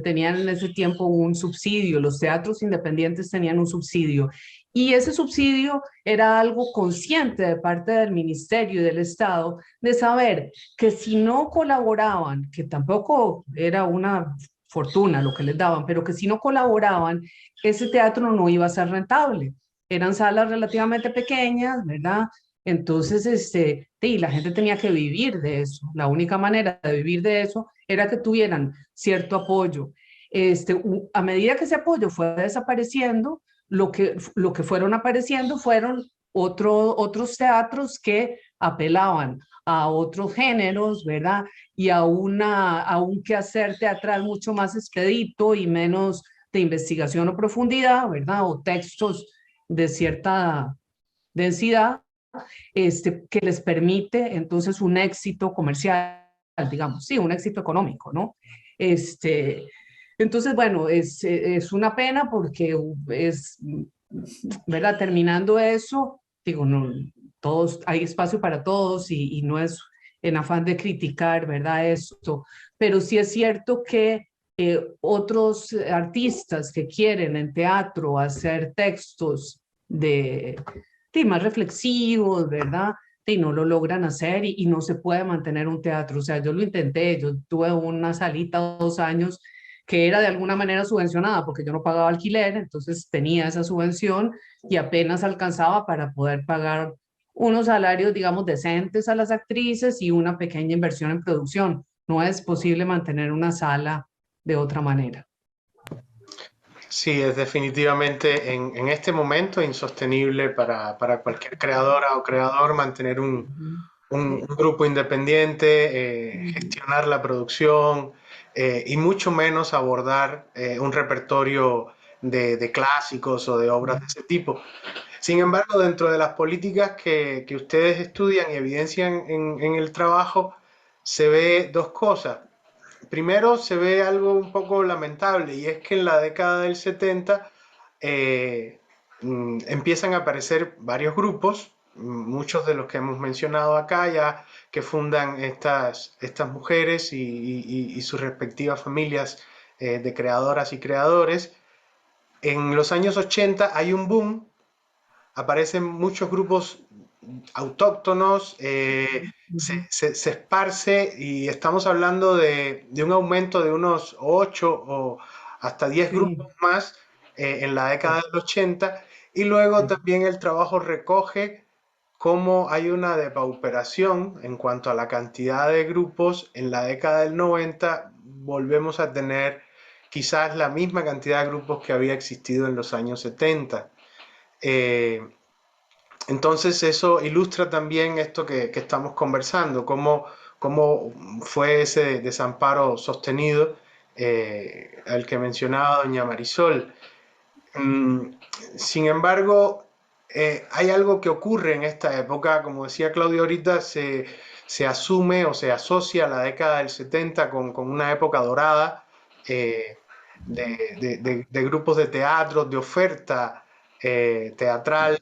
tenían en ese tiempo un subsidio, los teatros independientes tenían un subsidio, y ese subsidio era algo consciente de parte del Ministerio y del Estado de saber que si no colaboraban, que tampoco era una fortuna lo que les daban, pero que si no colaboraban, ese teatro no iba a ser rentable. Eran salas relativamente pequeñas, ¿verdad? Entonces, y la gente tenía que vivir de eso. La única manera de vivir de eso era que tuvieran cierto apoyo. A medida que ese apoyo fue desapareciendo, lo que fueron apareciendo fueron otros teatros que apelaban a otros géneros, ¿verdad? Y a un quehacer teatral mucho más expedito y menos de investigación o profundidad, ¿verdad? O textos de cierta densidad, que les permite entonces un éxito comercial, digamos, sí, un éxito económico, ¿no? Entonces, bueno, es una pena porque es, ¿verdad? Terminando eso, digo, no, todos, hay espacio para todos y no es en afán de criticar, ¿verdad? Esto, pero sí es cierto que otros artistas que quieren en teatro hacer textos de más reflexivos, ¿verdad? Y no lo logran hacer y no se puede mantener un teatro. O sea, yo lo intenté, yo tuve una salita 2 años que era de alguna manera subvencionada porque yo no pagaba alquiler, entonces tenía esa subvención y apenas alcanzaba para poder pagar unos salarios, digamos, decentes a las actrices y una pequeña inversión en producción. No es posible mantener una sala de otra manera. Sí, es definitivamente en este momento insostenible para cualquier creadora o creador mantener un grupo independiente, gestionar la producción y mucho menos abordar un repertorio de clásicos o de obras de ese tipo. Sin embargo, dentro de las políticas que ustedes estudian y evidencian en el trabajo, se ve dos cosas. Primero, se ve algo un poco lamentable y es que en la década del 70 eh, empiezan a aparecer varios grupos, muchos de los que hemos mencionado acá ya, que fundan estas mujeres y sus respectivas familias de creadoras y creadores. En los años 80 hay un boom, aparecen muchos grupos autóctonos, se esparce y estamos hablando de un aumento de unos 8 o hasta 10 Sí, grupos más en la década del 80 y luego también el trabajo recoge cómo hay una depauperación en cuanto a la cantidad de grupos. En la década del 90 volvemos a tener quizás la misma cantidad de grupos que había existido en los años 70. Eh, entonces eso ilustra también esto que estamos conversando, cómo fue ese desamparo sostenido al que mencionaba doña Marisol. Mm, Sin embargo, hay algo que ocurre en esta época, como decía Claudia ahorita, se asume o se asocia la década del 70 con una época dorada eh, de grupos de teatro, de oferta teatral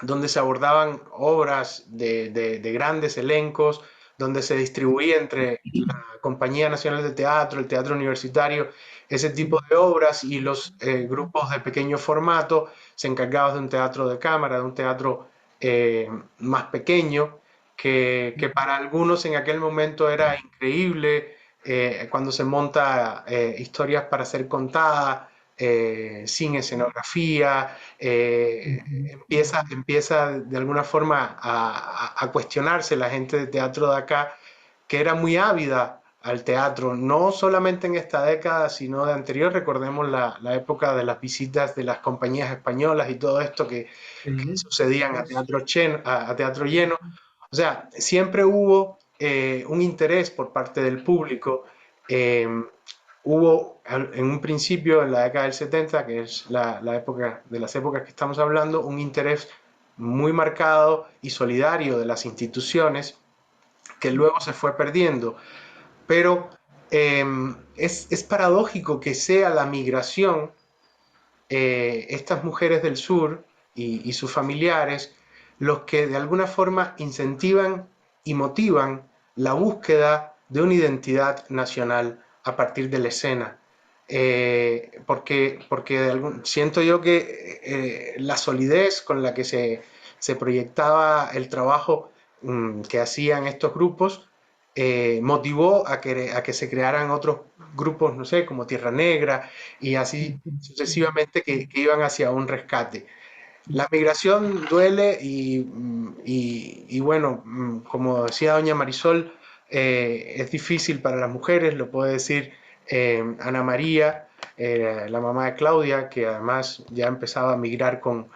donde se abordaban obras de grandes elencos, donde se distribuía entre la Compañía Nacional de Teatro, el Teatro Universitario, ese tipo de obras y los grupos de pequeño formato se encargaban de un teatro de cámara, de un teatro más pequeño, que para algunos en aquel momento era increíble cuando se monta historias para ser contadas, sin escenografía, empieza de alguna forma a cuestionarse la gente de teatro de acá, que era muy ávida al teatro, no solamente en esta década, sino de anterior. Recordemos la época de las visitas de las compañías españolas y todo esto que sucedían a teatro lleno. O sea, siempre hubo un interés por parte del público. eh, Hubo en un principio, en la década del 70, que es la época de las épocas que estamos hablando, un interés muy marcado y solidario de las instituciones que luego se fue perdiendo. Pero es paradójico que sea la migración, estas mujeres del sur y sus familiares, los que de alguna forma incentivan y motivan la búsqueda de una identidad nacional a partir de la escena. Porque siento yo que la solidez con la que se proyectaba el trabajo que hacían estos grupos motivó a que se crearan otros grupos, no sé, como Tierra Negra y así sucesivamente que iban hacia un rescate. La migración duele y bueno, como decía doña Marisol, es difícil para las mujeres, lo puede decir Ana María, la mamá de Claudia, que además ya empezaba a migrar con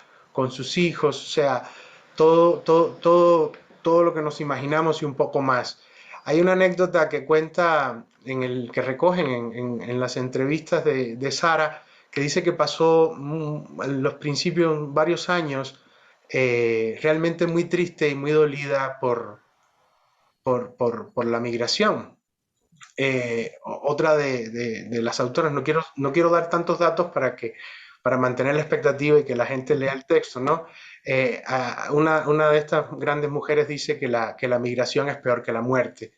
sus hijos, o sea, todo todo lo que nos imaginamos y un poco más. Hay una anécdota que cuenta, que recogen en las entrevistas de Sara, que dice que pasó en los principios varios años realmente muy triste y muy dolida por la migración. Otra de las autoras, no quiero dar tantos datos para mantener la expectativa y que la gente lea el texto, ¿no? Una de estas grandes mujeres dice que la migración es peor que la muerte.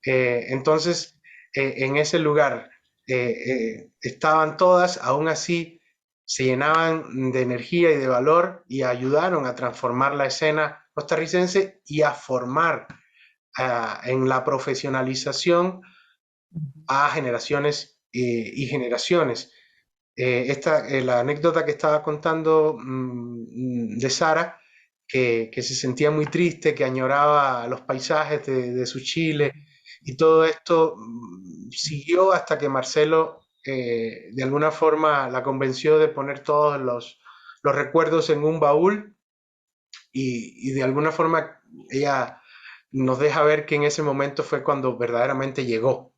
Entonces, en ese lugar estaban todas, aún así se llenaban de energía y de valor y ayudaron a transformar la escena costarricense y a formar en la profesionalización a generaciones y generaciones. La anécdota que estaba contando de Sara, que se sentía muy triste, que añoraba los paisajes de su Chile, y todo esto siguió hasta que Marcelo de alguna forma la convenció de poner todos los recuerdos en un baúl, y de alguna forma ella nos deja ver que en ese momento fue cuando verdaderamente llegó,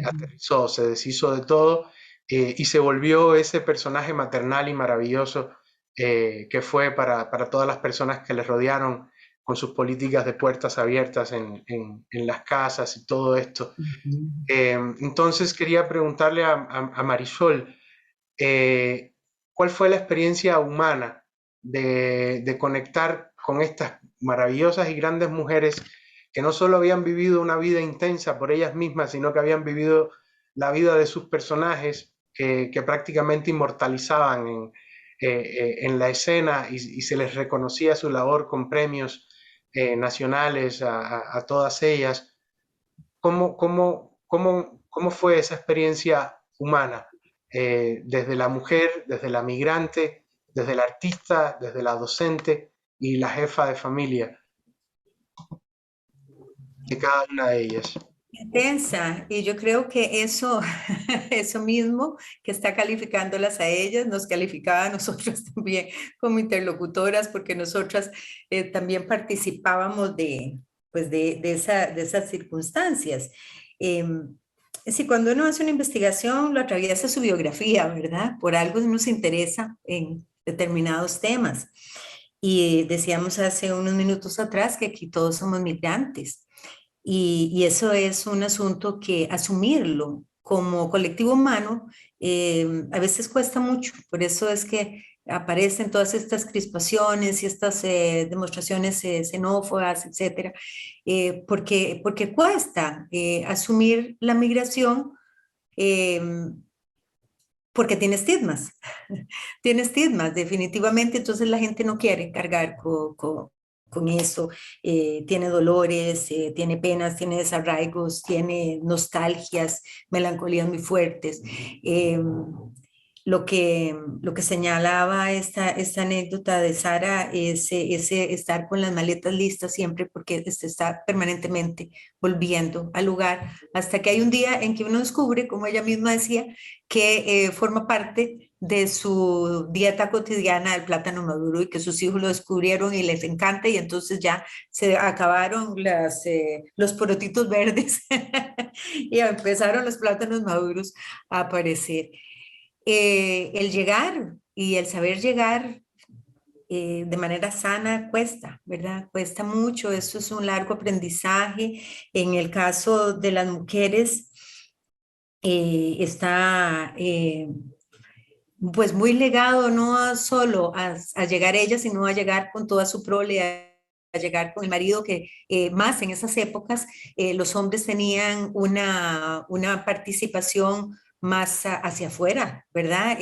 aterrizó, se deshizo de todo, y se volvió ese personaje maternal y maravilloso que fue para todas las personas que le rodearon con sus políticas de puertas abiertas en las casas y todo esto. Entonces quería preguntarle a Marisol, eh, ¿cuál fue la experiencia humana de conectar con estas maravillosas y grandes mujeres que no solo habían vivido una vida intensa por ellas mismas, sino que habían vivido la vida de sus personajes que prácticamente inmortalizaban en la escena, y se les reconocía su labor con premios nacionales a todas ellas? ¿Cómo fue esa experiencia humana? Desde la mujer, desde la migrante, desde la artista, desde la docente y la jefa de familia de cada una de ellas. Intensa, y yo creo que eso, eso mismo que está calificándolas a ellas, nos calificaba a nosotras también como interlocutoras, porque nosotras también participábamos de esas circunstancias. Sí, cuando uno hace una investigación, lo atraviesa su biografía, ¿verdad? Por algo uno se interesa en determinados temas. Y decíamos hace unos minutos atrás que aquí todos somos migrantes. Y eso es un asunto que asumirlo como colectivo humano a veces cuesta mucho. Por eso es que aparecen todas estas crispaciones y estas demostraciones xenófobas, etcétera, porque cuesta asumir la migración, eh, porque tiene estigmas. Tiene estigmas, definitivamente. Entonces la gente no quiere cargar con eso, tiene dolores, tiene penas, tiene desarraigos, tiene nostalgias, melancolías muy fuertes. Eh, lo que señalaba esta anécdota de Sara es ese estar con las maletas listas siempre, porque se está permanentemente volviendo al lugar, hasta que hay un día en que uno descubre, como ella misma decía, que forma parte de su dieta cotidiana el plátano maduro, y que sus hijos lo descubrieron y les encanta, y entonces ya se acabaron los porotitos verdes y empezaron los plátanos maduros a aparecer. El llegar y el saber llegar de manera sana cuesta, ¿verdad? Cuesta mucho, eso es un largo aprendizaje. En el caso de las mujeres, está pues muy legado no solo a llegar ellas, sino a llegar con toda su prole, a llegar con el marido, que más en esas épocas los hombres tenían una participación más hacia afuera, ¿verdad?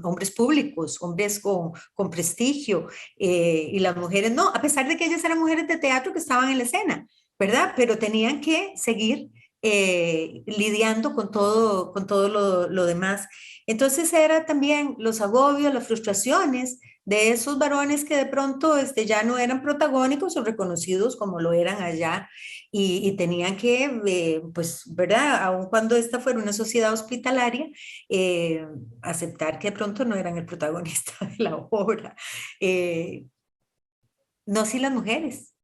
Hombres públicos, hombres con prestigio, y las mujeres no, a pesar de que ellas eran mujeres de teatro que estaban en la escena, ¿verdad? Pero tenían que seguir lidiando con todo lo demás. Entonces era también los agobios, las frustraciones de esos varones que de pronto ya no eran protagónicos o reconocidos como lo eran allá, y tenían que, pues, ¿verdad? Aun cuando esta fuera una sociedad hospitalaria, eh, aceptar que de pronto no eran el protagonista de la obra. No así las mujeres.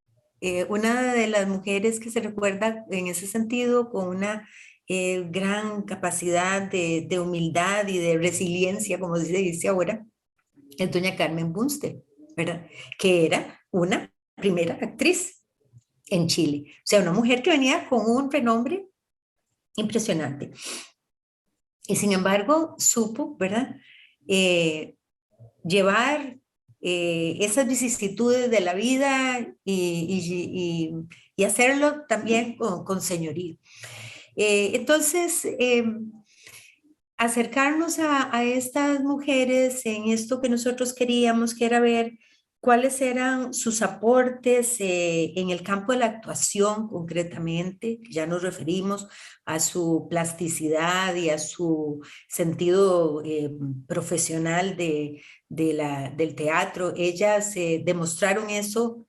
una de las mujeres que se recuerda en ese sentido con una gran capacidad de humildad y de resiliencia, como se dice ahora, es doña Carmen Bunster, ¿verdad? Que era una primera actriz en Chile. O sea, una mujer que venía con un renombre impresionante. Y sin embargo, supo, ¿verdad? Llevar esas vicisitudes de la vida y hacerlo también con señorío. Entonces, acercarnos a estas mujeres en esto que nosotros queríamos, que era ver cuáles eran sus aportes en el campo de la actuación concretamente, ya nos referimos a su plasticidad y a su sentido profesional del teatro. Ellas demostraron eso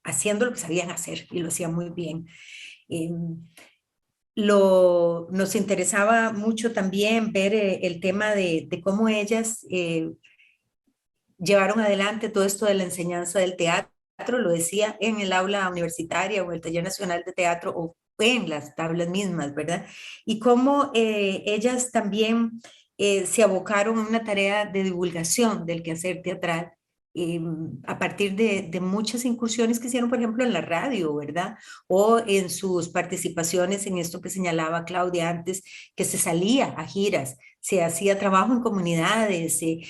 haciendo lo que sabían hacer y lo hacían muy bien. Nos interesaba mucho también ver el tema de cómo ellas llevaron adelante todo esto de la enseñanza del teatro, lo decía en el aula universitaria o el taller nacional de teatro o en las tablas mismas, ¿verdad? Y cómo ellas también se abocaron a una tarea de divulgación del quehacer teatral a partir de muchas incursiones que hicieron, por ejemplo, en la radio, ¿verdad? O en sus participaciones en esto que señalaba Claudia antes, que se salía a giras, se hacía trabajo en comunidades, se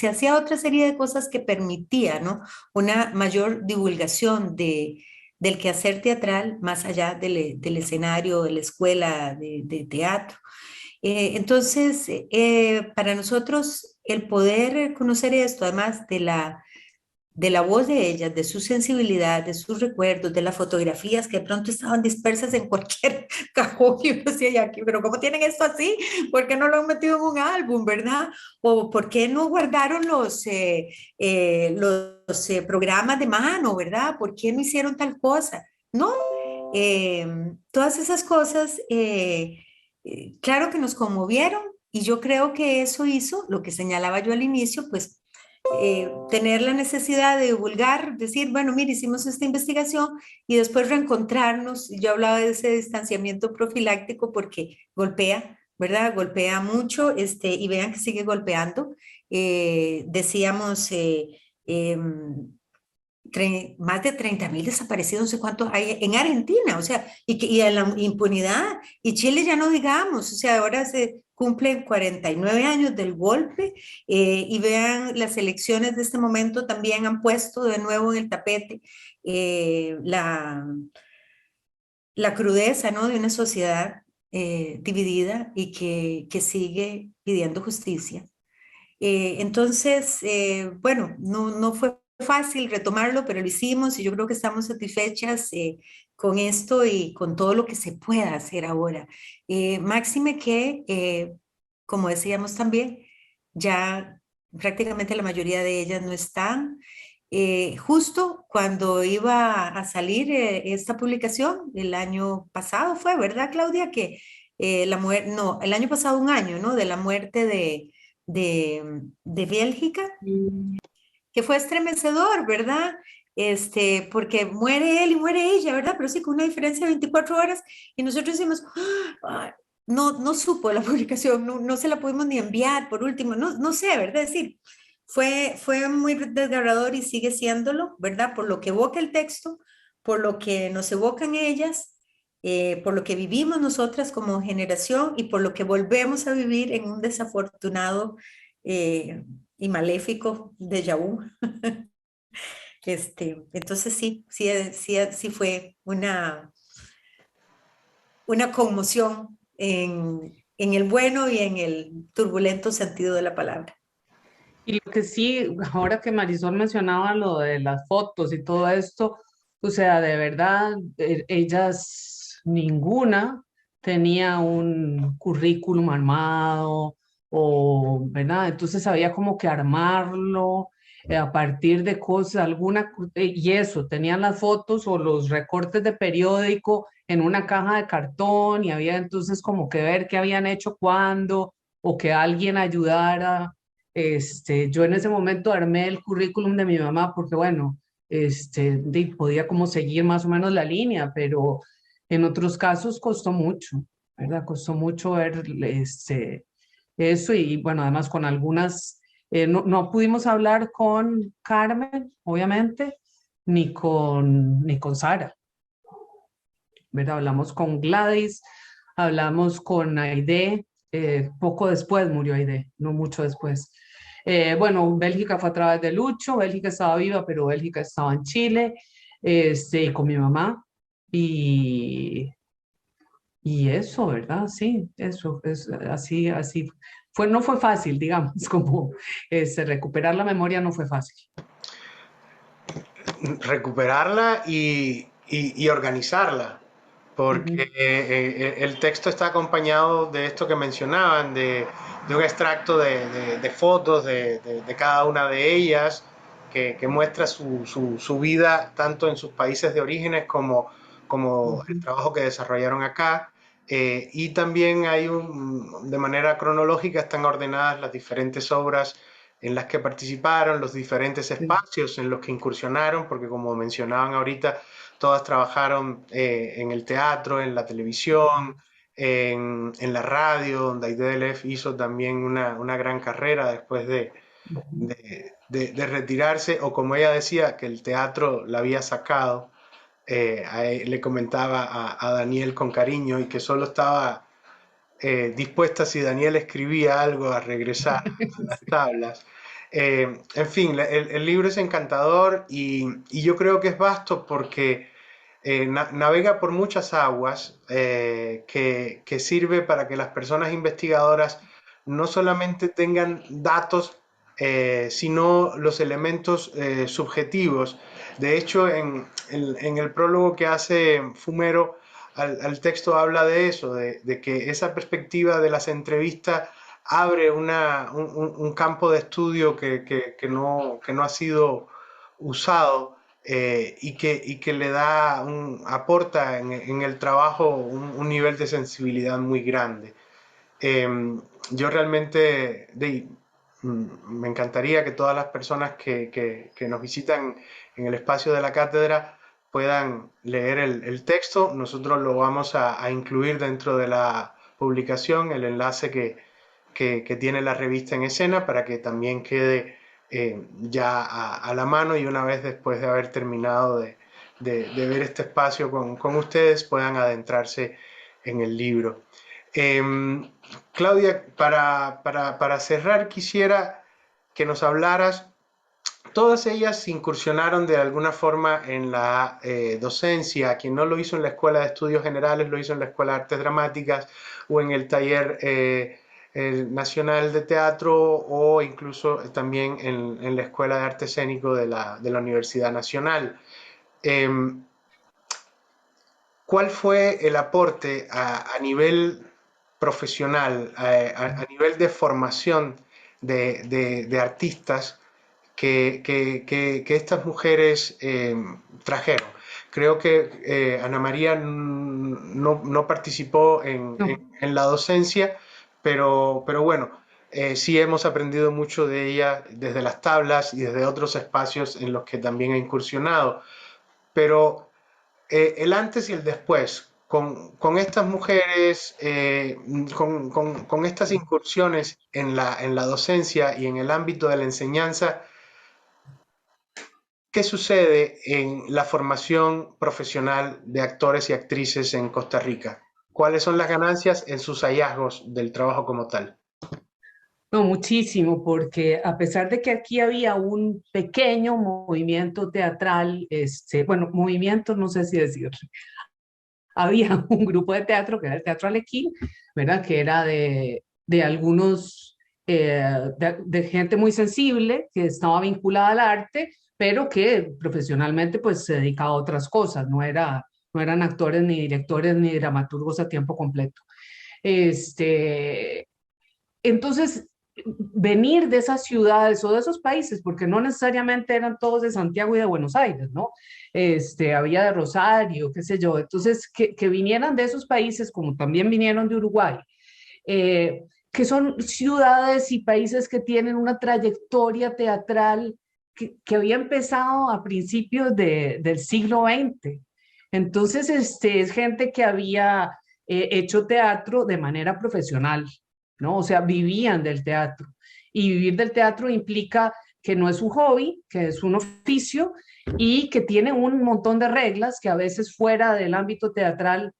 hacía otra serie de cosas que permitía, ¿no? Una mayor divulgación del quehacer teatral más allá del escenario, de la escuela de teatro. Entonces, para nosotros el poder conocer esto, además de la voz de ellas, de su sensibilidad, de sus recuerdos, de las fotografías que de pronto estaban dispersas en cualquier cajón, y uno decía, aquí, pero ¿cómo tienen esto así? ¿Por qué no lo han metido en un álbum, verdad? ¿O por qué no guardaron los programas de mano, verdad? ¿Por qué no hicieron tal cosa? No, todas esas cosas, claro que nos conmovieron y yo creo que eso hizo lo que señalaba yo al inicio, pues tener la necesidad de divulgar, decir, bueno, mire, hicimos esta investigación y después reencontrarnos. Yo hablaba de ese distanciamiento profiláctico porque golpea, ¿verdad? Golpea mucho y vean que sigue golpeando. Decíamos, más de 30.000 desaparecidos, no sé cuántos hay en Argentina, o sea, y a la impunidad, y Chile ya no digamos, o sea, ahora se cumplen 49 años del golpe, y vean, las elecciones de este momento también han puesto de nuevo en el tapete la crudeza, ¿no? De una sociedad dividida y que sigue pidiendo justicia. Entonces, bueno, no fue fácil retomarlo, pero lo hicimos y yo creo que estamos satisfechas con esto y con todo lo que se pueda hacer ahora. Máxime que, como decíamos también, ya prácticamente la mayoría de ellas no están. Justo cuando iba a salir esta publicación, el año pasado fue, ¿verdad, Claudia? Que la muerte, no, el año pasado un año, ¿no? De la muerte de Bélgica, que fue estremecedor, ¿verdad? Porque muere él y muere ella, ¿verdad? Pero sí con una diferencia de 24 horas y nosotros decimos, ¡ah! No supo la publicación, no se la pudimos ni enviar por último, no sé, ¿verdad? Es decir, fue muy desgarrador y sigue siéndolo, ¿verdad? Por lo que evoca el texto, por lo que nos evocan ellas, por lo que vivimos nosotras como generación y por lo que volvemos a vivir en un desafortunado eh, y maléfico déjà vu. Entonces sí fue una conmoción en el bueno y en el turbulento sentido de la palabra. Y lo que sí, ahora que Marisol mencionaba lo de las fotos y todo esto, o sea, de verdad, ellas ninguna tenía un currículum armado o, ¿verdad? Entonces había como que armarlo a partir de cosas, y eso, tenían las fotos o los recortes de periódico en una caja de cartón y había entonces como que ver qué habían hecho cuándo o que alguien ayudara. Yo en ese momento armé el currículum de mi mamá porque, bueno, podía como seguir más o menos la línea, pero en otros casos costó mucho, ¿verdad? Costó mucho ver eso y bueno, además con algunas, no pudimos hablar con Carmen, obviamente, ni con Sara, ¿verdad? Hablamos con Gladys, hablamos con Aide, poco después murió Aide, no mucho después. Bueno, Bélgica fue a través de Lucho, Bélgica estaba viva, pero Bélgica estaba en Chile, y con mi mamá, y, y eso, ¿verdad? Sí, eso, es así. No fue fácil, digamos, como recuperar la memoria no fue fácil. Recuperarla y organizarla, porque el texto está acompañado de esto que mencionaban, de un extracto de fotos de cada una de ellas, que muestra su vida tanto en sus países de orígenes como el trabajo que desarrollaron acá. Y también de manera cronológica están ordenadas las diferentes obras en las que participaron, los diferentes espacios en los que incursionaron, porque como mencionaban ahorita, todas trabajaron en el teatro, en la televisión, en la radio, donde Aide Delef hizo también una gran carrera después de retirarse, o como ella decía, que el teatro la había sacado. Le comentaba a Daniel con cariño y que solo estaba dispuesta, si Daniel escribía algo, a regresar a las tablas. En fin, el libro es encantador y yo creo que es vasto porque navega por muchas aguas, que sirve para que las personas investigadoras no solamente tengan datos, sino los elementos subjetivos. De hecho, en el prólogo que hace Fumero al texto habla de eso, de que esa perspectiva de las entrevistas abre un campo de estudio que no ha sido usado, y que le aporta en el trabajo un nivel de sensibilidad muy grande. Yo realmente me encantaría que todas las personas que nos visitan en el espacio de la cátedra puedan leer el texto. Nosotros lo vamos a incluir dentro de la publicación, el enlace que tiene la revista en escena, para que también quede ya a la mano, y una vez después de haber terminado de ver este espacio con ustedes, puedan adentrarse en el libro. Claudia, para cerrar, quisiera que nos hablaras. Todas ellas incursionaron de alguna forma en la docencia. Quien no lo hizo en la Escuela de Estudios Generales, lo hizo en la Escuela de Artes Dramáticas o en el Taller Nacional de Teatro, o incluso también en la Escuela de Arte Escénico de la Universidad Nacional. ¿Cuál fue el aporte a nivel profesional, a nivel de formación de artistas que estas mujeres trajeron? Creo que Ana María no participó No. en la docencia, pero bueno, sí hemos aprendido mucho de ella desde las tablas y desde otros espacios en los que también ha incursionado. Pero el antes y el después, con estas mujeres, con estas incursiones en la docencia y en el ámbito de la enseñanza, ¿qué sucede en la formación profesional de actores y actrices en Costa Rica? ¿Cuáles son las ganancias en sus hallazgos del trabajo como tal? No, muchísimo, porque a pesar de que aquí había un pequeño movimiento teatral, bueno, movimiento no sé si decir, había un grupo de teatro que era el Teatro Alequín, ¿verdad? Que era de algunos, de gente muy sensible que estaba vinculada al arte, pero que profesionalmente pues se dedicaba a otras cosas, no eran actores ni directores ni dramaturgos a tiempo completo. Entonces, venir de esas ciudades o de esos países, porque no necesariamente eran todos de Santiago y de Buenos Aires, ¿no? Había de Rosario, qué sé yo. Entonces, que vinieran de esos países, como también vinieron de Uruguay, que son ciudades y países que tienen una trayectoria teatral que había empezado a principios del siglo XX. Entonces, es gente que había hecho teatro de manera profesional, ¿no? O sea, vivían del teatro. Y vivir del teatro implica que no es un hobby, que es un oficio y que tiene un montón de reglas que a veces fuera del ámbito teatral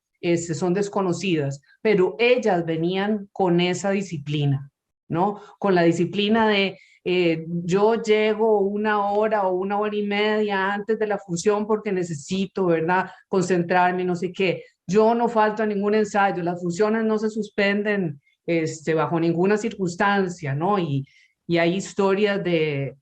son desconocidas, pero ellas venían con esa disciplina, ¿no? Con la disciplina de yo llego 1 hora o 1 hora y media antes de la función porque necesito, ¿verdad? Concentrarme, no sé qué. Yo no falto a ningún ensayo, las funciones no se suspenden bajo ninguna circunstancia, ¿no? Y hay historias de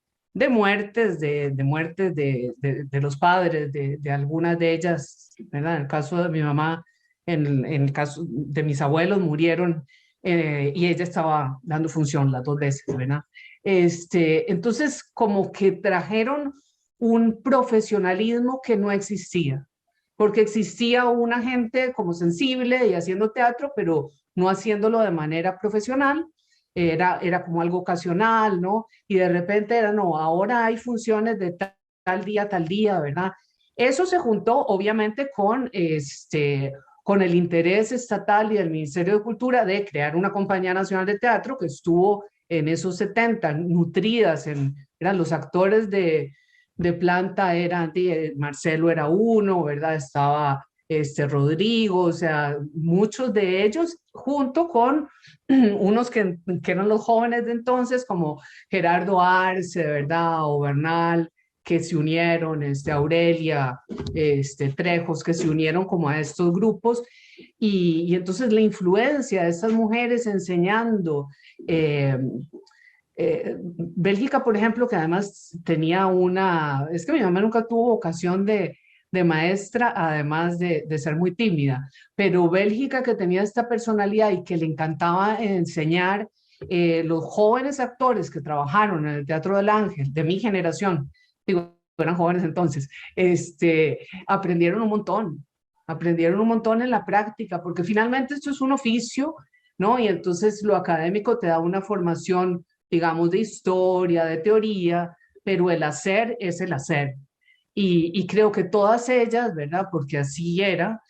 muertes, de muertes de los padres, de algunas de ellas, ¿verdad? En el caso de mi mamá, en el caso de mis abuelos murieron y ella estaba dando función las 2 veces, ¿verdad? Entonces, como que trajeron un profesionalismo que no existía, porque existía una gente como sensible y haciendo teatro, pero no haciéndolo de manera profesional, era como algo ocasional, ¿no? Y de repente era, no, ahora hay funciones de tal día, ¿verdad? Eso se juntó obviamente con el interés estatal y del Ministerio de Cultura de crear una compañía nacional de teatro que estuvo en esos 70, nutridas eran los actores de planta, Marcelo era uno, ¿verdad? Estaba Rodrigo, o sea, muchos de ellos, junto con unos que eran los jóvenes de entonces, como Gerardo Arce, ¿verdad? O Bernal, que se unieron, Aurelia, Trejos, que se unieron como a estos grupos, y entonces la influencia de estas mujeres enseñando, Bélgica, por ejemplo, que además tenía es que mi mamá nunca tuvo vocación de maestra, además de ser muy tímida, pero Bélgica que tenía esta personalidad y que le encantaba enseñar, los jóvenes actores que trabajaron en el Teatro del Ángel, de mi generación, digo, eran jóvenes entonces, aprendieron un montón en la práctica, porque finalmente esto es un oficio, ¿no? Y entonces lo académico te da una formación, digamos, de historia, de teoría, pero el hacer es el hacer. Y creo que todas ellas, ¿verdad? Porque así era,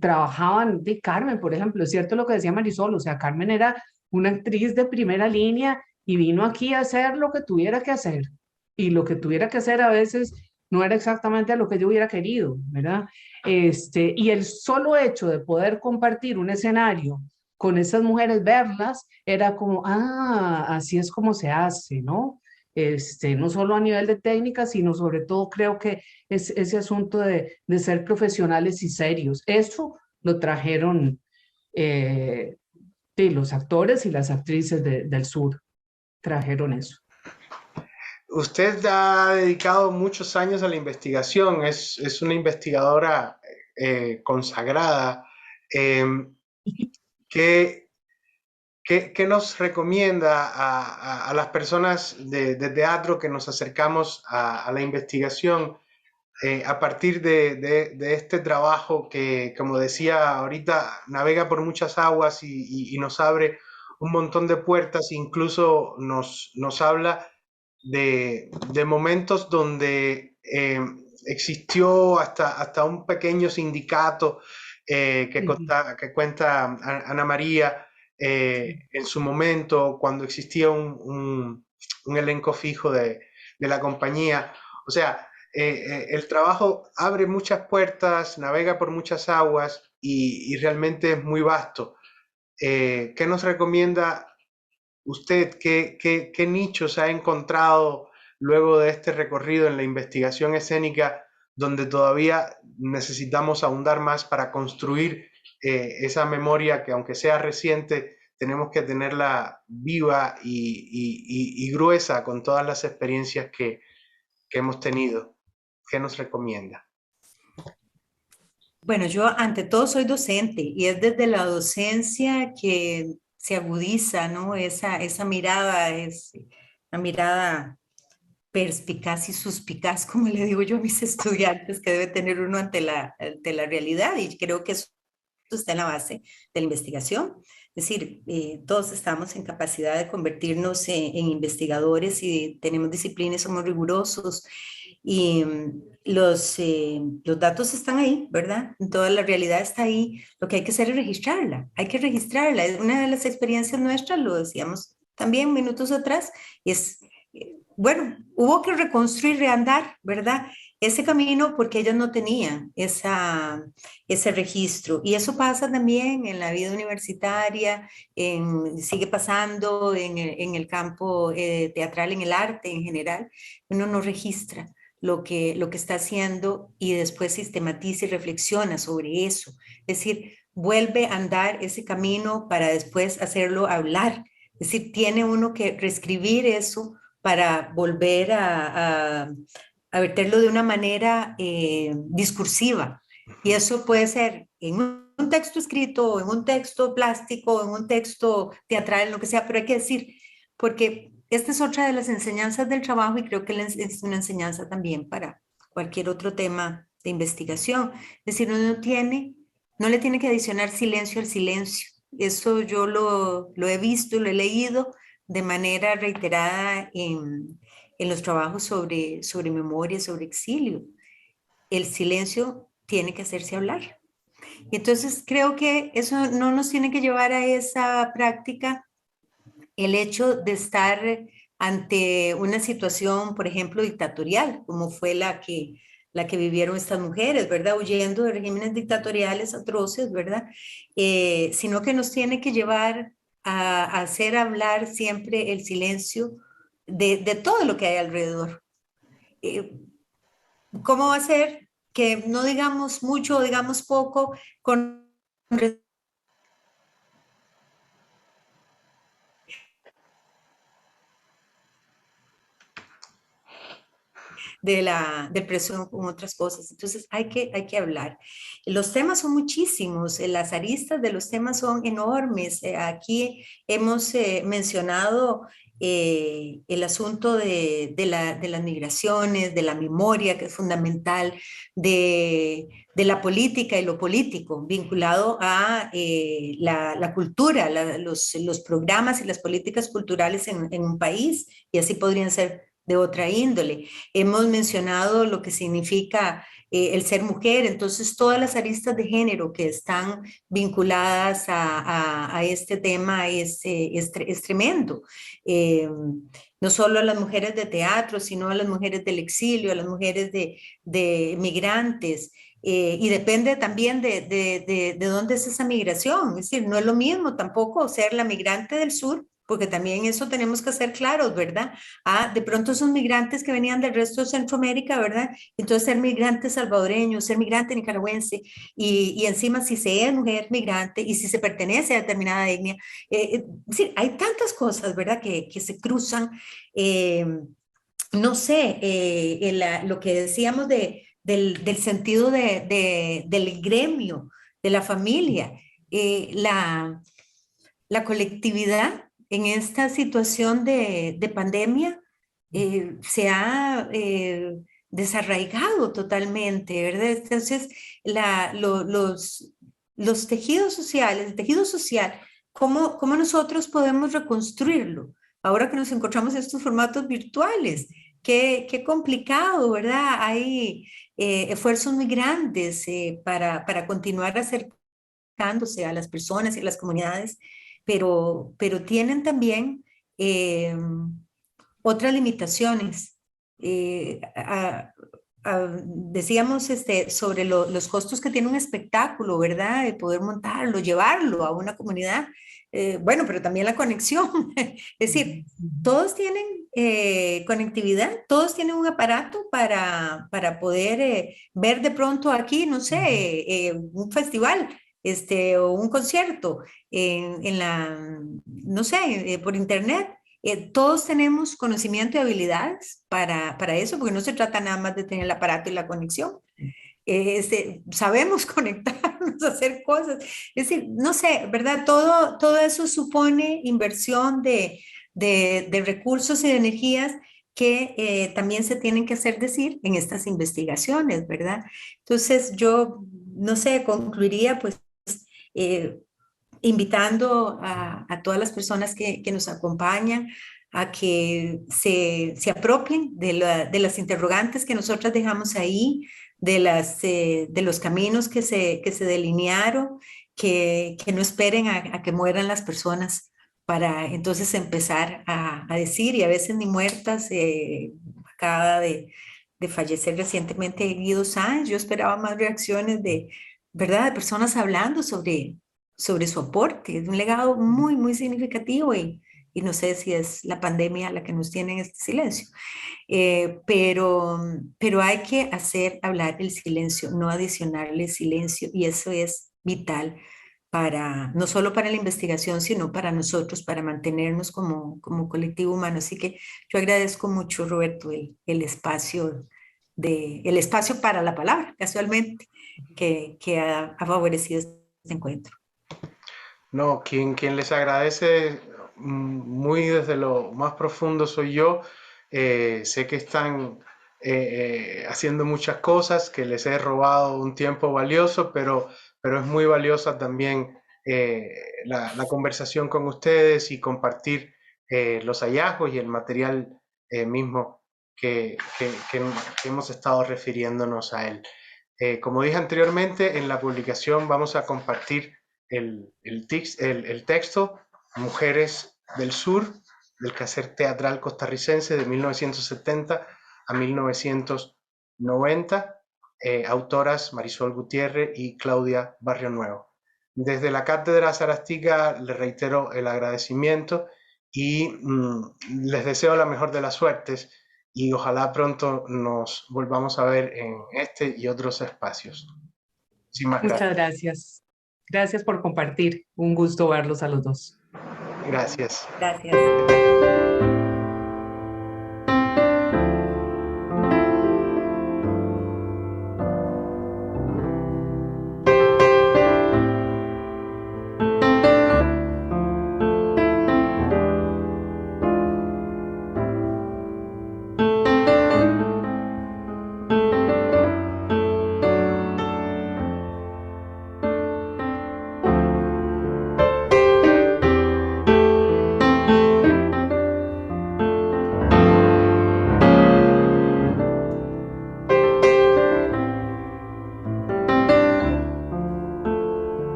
trabajaban de Carmen, por ejemplo, es cierto lo que decía Marisol, o sea, Carmen era una actriz de primera línea y vino aquí a hacer lo que tuviera que hacer. Y lo que tuviera que hacer a veces no era exactamente lo que yo hubiera querido, ¿verdad? Y el solo hecho de poder compartir un escenario con esas mujeres, verlas, era como, así es como se hace, ¿no? No solo a nivel de técnica, sino sobre todo creo que es ese asunto de ser profesionales y serios. Eso lo trajeron los actores y las actrices del sur, trajeron eso. Usted ha dedicado muchos años a la investigación, es una investigadora consagrada. ¿Qué, qué nos recomienda a las personas de teatro que nos acercamos a la investigación a partir de este trabajo que, como decía ahorita, navega por muchas aguas y nos abre un montón de puertas, incluso nos habla de momentos donde existió hasta un pequeño sindicato que cuenta Ana María en su momento, cuando existía un elenco fijo de la compañía. O sea, el trabajo abre muchas puertas, navega por muchas aguas y realmente es muy vasto. ¿Qué nos recomienda usted? ¿Qué nichos ha encontrado luego de este recorrido en la investigación escénica donde todavía necesitamos ahondar más para construir esa memoria que, aunque sea reciente, tenemos que tenerla viva y gruesa con todas las experiencias que hemos tenido? ¿Qué nos recomienda? Bueno, yo ante todo soy docente y es desde la docencia que se agudiza, ¿no? Esa mirada es una mirada perspicaz y suspicaz, como le digo yo a mis estudiantes, que debe tener uno ante la realidad, y creo que eso está en la base de la investigación. Es decir, todos estamos en capacidad de convertirnos en investigadores y tenemos disciplinas, somos rigurosos y los datos están ahí, ¿verdad? Toda la realidad está ahí. Lo que hay que hacer es registrarla. Hay que registrarla. Es una de las experiencias nuestras, lo decíamos también minutos atrás, es, bueno, hubo que reconstruir, reandar, ¿verdad? Ese camino porque ellas no tenían ese registro. Y eso pasa también en la vida universitaria, sigue pasando en el campo teatral, en el arte en general. Uno no registra lo que está haciendo y después sistematiza y reflexiona sobre eso. Es decir, vuelve a andar ese camino para después hacerlo hablar. Es decir, tiene uno que reescribir eso para volver a verterlo de una manera discursiva. Y eso puede ser en un texto escrito, en un texto plástico, en un texto teatral, en lo que sea, pero hay que decir, porque esta es otra de las enseñanzas del trabajo y creo que es una enseñanza también para cualquier otro tema de investigación. Es decir, uno no le tiene que adicionar silencio al silencio. Eso yo lo he visto, lo he leído de manera reiterada en los trabajos sobre memoria, sobre exilio. El silencio tiene que hacerse hablar. Entonces creo que eso no nos tiene que llevar a esa práctica el hecho de estar ante una situación, por ejemplo, dictatorial, como fue la que vivieron estas mujeres, ¿verdad? Huyendo de regímenes dictatoriales atroces, ¿verdad? Sino que nos tiene que llevar a hacer hablar siempre el silencio de todo lo que hay alrededor. ¿Cómo va a ser que no digamos mucho o digamos poco con de presión con otras cosas? Entonces hay que hablar. Los temas son muchísimos, las aristas de los temas son enormes. Aquí hemos mencionado el asunto de las migraciones, de la memoria, que es fundamental, de la política y lo político, vinculado a la cultura, los programas y las políticas culturales en un país, y así podrían ser de otra índole. Hemos mencionado lo que significa el ser mujer, entonces todas las aristas de género que están vinculadas a este tema es tremendo. No solo a las mujeres de teatro, sino a las mujeres del exilio, a las mujeres de migrantes. Y depende también de dónde es esa migración. Es decir, no es lo mismo tampoco ser la migrante del sur, porque también eso tenemos que ser claros, ¿verdad? De pronto son migrantes que venían del resto de Centroamérica, ¿verdad? Entonces ser migrante salvadoreño, ser migrante nicaragüense, y encima si se es mujer migrante y si se pertenece a determinada etnia. Sí, hay tantas cosas, ¿verdad? Que se cruzan. No sé, lo que decíamos del sentido del gremio, de la familia, la colectividad en esta situación de pandemia se ha desarraigado totalmente, ¿verdad? Entonces, los tejidos sociales, el tejido social, ¿cómo nosotros podemos reconstruirlo? Ahora que nos encontramos en estos formatos virtuales, qué complicado, ¿verdad? Hay esfuerzos muy grandes para continuar acercándose a las personas y a las comunidades, pero tienen también otras limitaciones. Decíamos sobre los costos que tiene un espectáculo, ¿verdad? De poder montarlo, llevarlo a una comunidad. Bueno, pero también la conexión. Es decir, todos tienen conectividad, todos tienen un aparato para poder ver de pronto aquí, no sé, un festival. O un concierto no sé, por internet. Todos tenemos conocimiento y habilidades para eso, porque no se trata nada más de tener el aparato y la conexión. Sabemos conectarnos, hacer cosas. Es decir, no sé, ¿verdad? Todo eso supone inversión de recursos y de energías que también se tienen que hacer decir en estas investigaciones, ¿verdad? Entonces yo, no sé, concluiría pues invitando a todas las personas que nos acompañan a que se apropien de las interrogantes que nosotras dejamos ahí, de los caminos que se delinearon, que no esperen a que mueran las personas para entonces empezar a decir, y a veces ni muertas, acaba de fallecer recientemente Guido Sáenz. Yo esperaba más reacciones ¿verdad?, de personas hablando sobre su aporte. Es un legado muy, muy significativo y no sé si es la pandemia la que nos tiene en este silencio. Pero hay que hacer hablar el silencio, no adicionarle silencio, y eso es vital no solo para la investigación, sino para nosotros, para mantenernos como colectivo humano. Así que yo agradezco mucho, Roberto, el espacio para la palabra, casualmente, que ha favorecido este encuentro. No, quien les agradece muy desde lo más profundo soy yo. Sé que están haciendo muchas cosas, que les he robado un tiempo valioso, pero es muy valiosa también la conversación con ustedes y compartir los hallazgos y el material mismo que hemos estado refiriéndonos a él. Como dije anteriormente, en la publicación vamos a compartir el texto Mujeres del Sur, del quehacer teatral costarricense de 1970 a 1990, autoras Marisol Gutiérrez y Claudia Barrio Nuevo. Desde la Cátedra Sarastica les reitero el agradecimiento y les deseo la mejor de las suertes y ojalá pronto nos volvamos a ver en este y otros espacios. Sin más, Muchas gracias. Gracias por compartir. Un gusto verlos a los dos. gracias. Gracias.